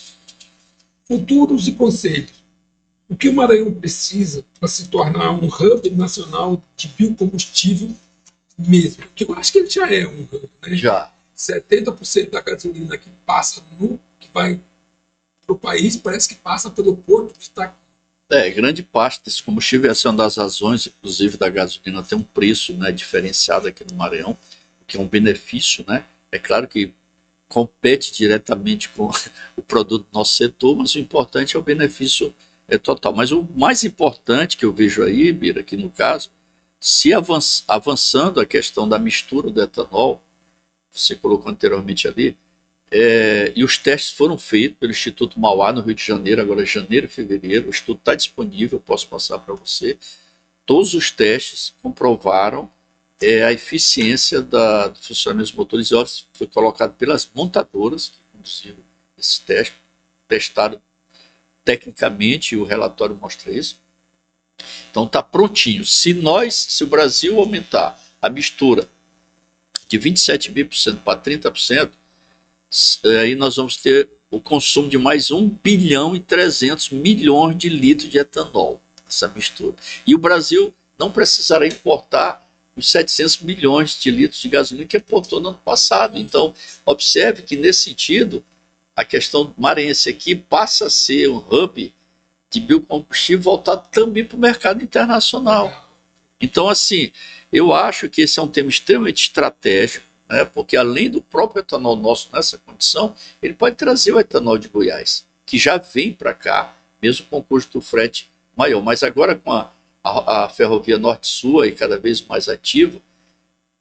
Futuros e conceitos. O que o Maranhão precisa para se tornar um hub nacional de biocombustível mesmo? Que eu acho que ele já é um hub, né? Já. 70% da gasolina que passa que vai para o país, parece que passa pelo porto de Itaqui. Grande parte desse combustível, essa é uma das razões, inclusive, da gasolina ter um preço, né, diferenciado aqui no Maranhão, que é um benefício, né? É claro que compete diretamente com o produto do nosso setor, mas o importante é o benefício total. Mas o mais importante que eu vejo aí, Bira, aqui no caso, se avançando a questão da mistura do etanol, você colocou anteriormente ali, e os testes foram feitos pelo Instituto Mauá, no Rio de Janeiro, agora janeiro e fevereiro, o estudo está disponível, eu posso passar para você. Todos os testes comprovaram a eficiência do funcionamento dos motores eólicos, foi colocado pelas montadoras que conduziram esse teste, testaram tecnicamente, o relatório mostra isso. Então está prontinho. Se o Brasil aumentar a mistura de 27% para 30%, aí nós vamos ter o consumo de mais 1,3 bilhão de litros de etanol, essa mistura. E o Brasil não precisará importar os 700 milhões de litros de gasolina que importou no ano passado. Então, observe que, nesse sentido, a questão maranhense aqui passa a ser um hub de biocombustível voltado também para o mercado internacional. Então, assim, eu acho que esse é um tema extremamente estratégico, né, porque além do próprio etanol nosso nessa condição, ele pode trazer o etanol de Goiás, que já vem para cá, mesmo com o custo do frete maior. Mas agora com a ferrovia Norte-Sul aí cada vez mais ativa,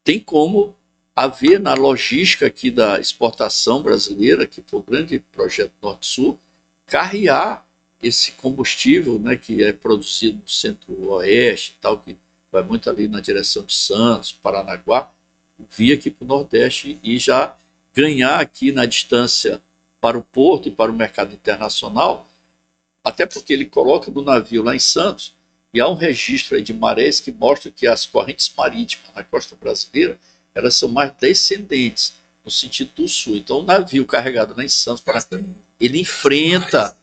tem como haver na logística aqui da exportação brasileira, que foi o grande projeto Norte-Sul, carrear esse combustível, né, que é produzido no centro-oeste, tal, que vai muito ali na direção de Santos, Paranaguá, vir aqui para o Nordeste e já ganhar aqui na distância para o porto e para o mercado internacional, até porque ele coloca no navio lá em Santos, e há um registro aí de marés que mostra que as correntes marítimas na costa brasileira, elas são mais descendentes, no sentido do sul. Então o navio carregado lá em Santos, ele enfrenta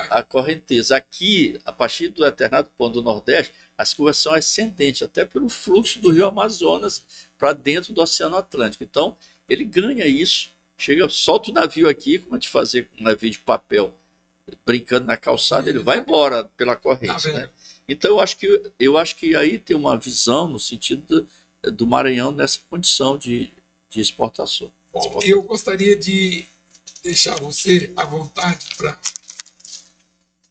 a correnteza. Aqui, a partir do determinado ponto do Nordeste, as curvas são ascendentes, até pelo fluxo do rio Amazonas para dentro do Oceano Atlântico. Então, ele ganha isso, solta o navio aqui, como a gente fazer com um navio de papel, brincando na calçada, ele vai embora pela corrente, né? Então, eu acho que aí tem uma visão no sentido do Maranhão nessa condição de exportação. Bom, eu gostaria de deixar você à vontade para...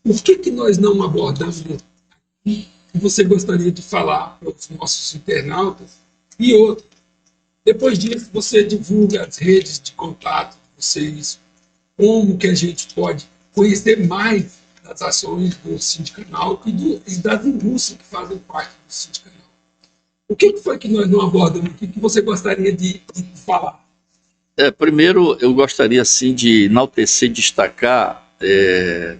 Por que nós não abordamos aqui que você gostaria de falar para os nossos internautas? E outra, depois disso você divulga as redes de contato de vocês, como que a gente pode conhecer mais das ações do Sindicanal e das indústrias que fazem parte do Sindicanal. O que foi que nós não abordamos aqui que você gostaria de falar? Primeiro, eu gostaria assim, de enaltecer e destacar,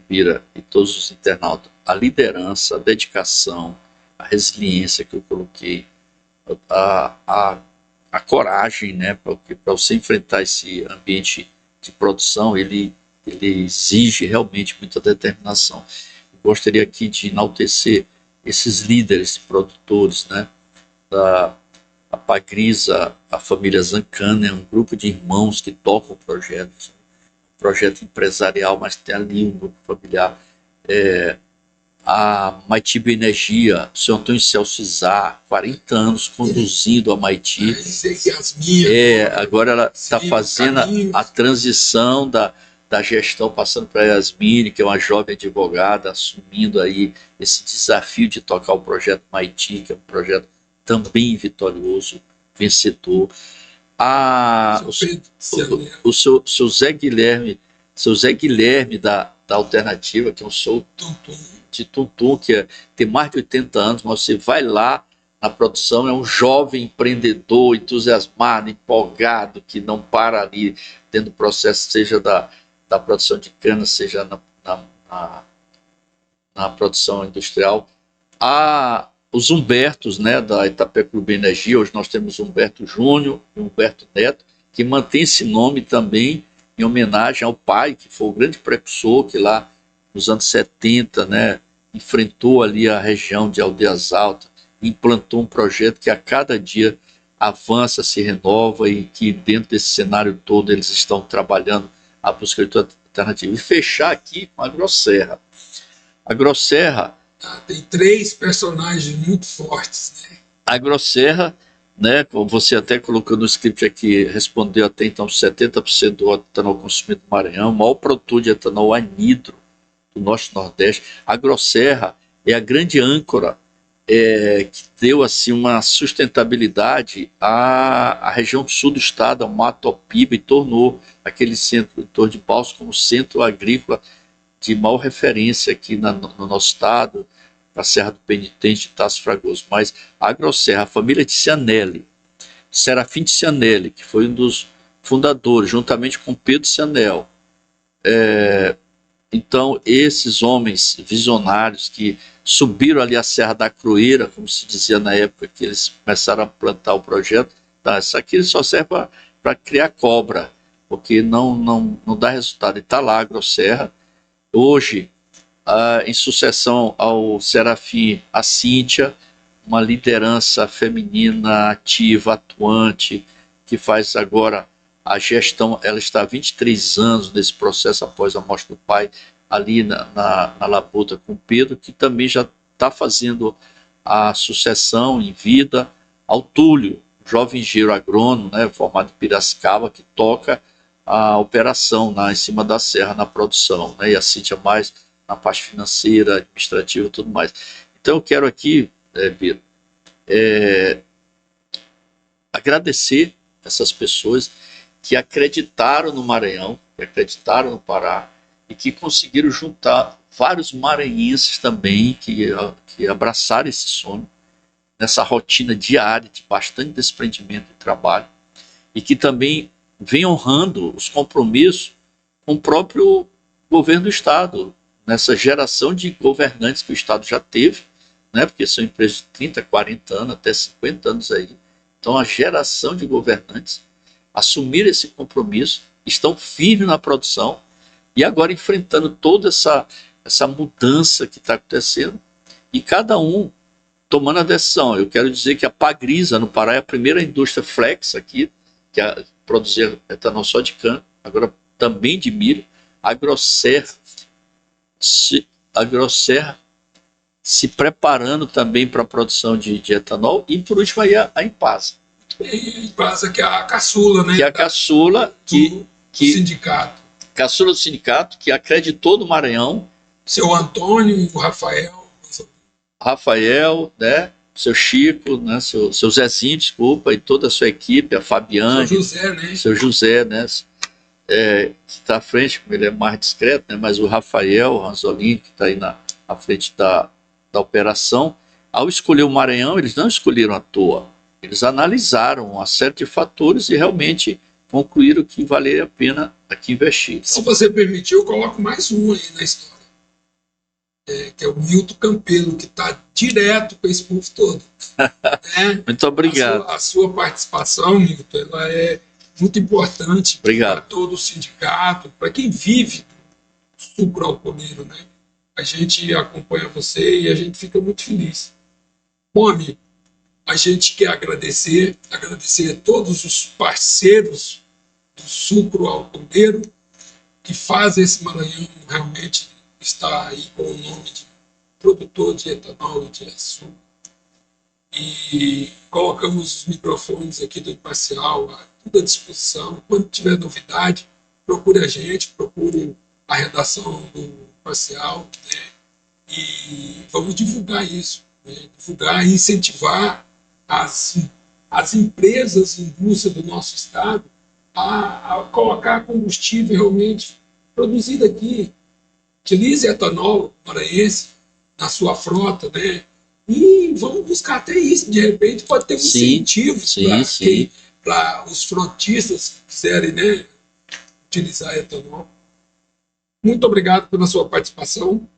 Bira e todos os internautas, a liderança, a dedicação, a resiliência que eu coloquei, a coragem, né, para você enfrentar esse ambiente de produção, ele exige realmente muita determinação. Eu gostaria aqui de enaltecer esses líderes produtores, né, a Pagrisa, a família Zancana, é um grupo de irmãos que tocam o projeto empresarial, mas tem ali um grupo familiar. A Maiti Energia, o senhor Antônio Celso Izar, 40 anos conduzindo a Maiti. Agora ela está fazendo a transição da gestão, passando para a Yasmine, que é uma jovem advogada, assumindo aí esse desafio de tocar o projeto Maiti, que é um projeto também vitorioso, vencedor. O seu Zé Guilherme da Alternativa, que é um show de Tuntum, que tem mais de 80 anos, mas você vai lá na produção, é um jovem empreendedor, entusiasmado, empolgado, que não para ali dentro do processo, seja da produção de cana, seja na produção industrial. Os Humbertos, né, da Itapecurubim Energia, hoje nós temos Humberto Júnior e Humberto Neto, que mantém esse nome também em homenagem ao pai, que foi o grande precursor, que lá nos anos 70, né, enfrentou ali a região de Aldeias Altas, implantou um projeto que a cada dia avança, se renova e que dentro desse cenário todo eles estão trabalhando a busca de alternativa. E fechar aqui com a Grosserra. A Grosserra tem 3 personagens muito fortes, né? A Grosserra, né, como você até colocou no script aqui, respondeu até então 70% do etanol consumido no Maranhão, o maior produtor de etanol anidro do Norte e Nordeste. A Grosserra é a grande âncora que deu assim, uma sustentabilidade à região sul do estado, ao Mato Piba, e tornou aquele centro, Torre de Balsas, como centro agrícola de maior referência aqui no nosso estado, a Serra do Penitente, Tasso Fragoso. Mas a Grosserra, a família de Cianelli, Serafim de Cianelli, que foi um dos fundadores, juntamente com Pedro Cianel, Então, esses homens visionários que subiram ali a Serra da Crueira, como se dizia na época que eles começaram a plantar o projeto, tá, isso aqui só serve para criar cobra, porque não dá resultado. E está lá a Agrosserra. Hoje, em sucessão ao Serafim, a Cíntia, uma liderança feminina ativa, atuante, que faz agora a gestão. Ela está há 23 anos nesse processo após a morte do pai, ali na labuta com Pedro, que também já está fazendo a sucessão em vida ao Túlio, jovem engenheiro agrônomo, né, formado em Piracicaba, que toca a operação em cima da serra, na produção, né, e a Cíntia mais na parte financeira, administrativa e tudo mais. Então eu quero aqui, Biro, agradecer essas pessoas que acreditaram no Maranhão, que acreditaram no Pará e que conseguiram juntar vários maranhenses também que abraçaram esse sonho nessa rotina diária de bastante desprendimento de trabalho e que também vem honrando os compromissos com o próprio governo do Estado, nessa geração de governantes que o Estado já teve, né, porque são empresas de 30, 40 anos, até 50 anos aí. Então a geração de governantes assumiram esse compromisso, estão firmes na produção e agora enfrentando toda essa mudança que está acontecendo e cada um tomando a decisão. Eu quero dizer que a Pagrisa, no Pará, é a primeira indústria flex aqui, que produzia etanol só de cana, agora também de milho. A Agrosserra se preparando também para a produção de etanol. E por último aí a Impasa. Impasa, que é a caçula, né? Que é a caçula do sindicato. Caçula do sindicato, que acreditou no Maranhão. Seu Antônio, o Rafael, né? Seu Chico, né? Seu Zezinho, desculpa, e toda a sua equipe, a Fabiane. Seu José, né? Seu José, né? Que está à frente, como ele é mais discreto, né? Mas o Rafael Ranzolini, que está aí à frente da operação, ao escolher o Maranhão, eles não escolheram à toa. Eles analisaram uma série de fatores e realmente concluíram que valeria a pena aqui investir. Então, se você permitir, eu coloco mais um aí na história. Que é o Milton Campelo, que está direto com esse povo todo. Né? Muito obrigado. A sua participação, Milton, ela é muito importante para todo o sindicato, para quem vive do sucroalcooleiro, né? A gente acompanha você e a gente fica muito feliz. Bom, amigo, a gente quer agradecer a todos os parceiros do sucroalcooleiro que fazem esse Maranhão realmente estar aí com o nome de produtor de etanol e de açúcar. E colocamos os microfones aqui do Imparcial tudo à disposição. Quando tiver novidade, procure a gente, procure a redação do Imparcial, né? E vamos divulgar isso, né? Divulgar e incentivar as empresas e indústrias do nosso estado a colocar combustível realmente produzido aqui. Utilize etanol maranhense na sua frota, né? E vamos buscar até isso. De repente pode ter um incentivo para os frotistas que quiserem, né, utilizar etanol. Muito obrigado pela sua participação.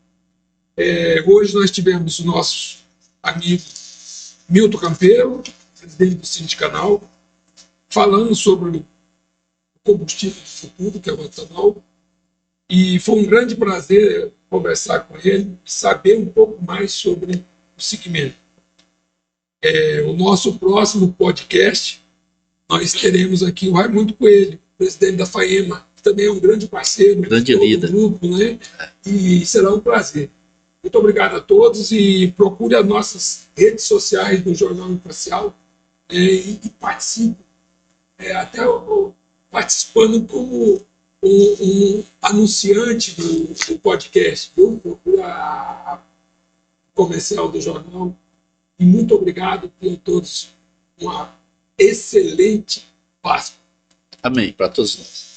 Hoje nós tivemos o nosso amigo Milton Campelo, presidente do Sindicanal, falando sobre o combustível do futuro, que é o etanol. E foi um grande prazer conversar com ele e saber um pouco mais sobre o segmento. O nosso próximo podcast, nós teremos aqui o Raimundo Coelho, presidente da FAEMA, que também é um grande parceiro do grupo, né? E será um prazer. Muito obrigado a todos e procure as nossas redes sociais do Jornal Imparcial e participe. Até participando como um anunciante do podcast, viu? Procura a comercial do jornal. E muito obrigado a todos. Uma excelente Páscoa. Amém, para todos nós.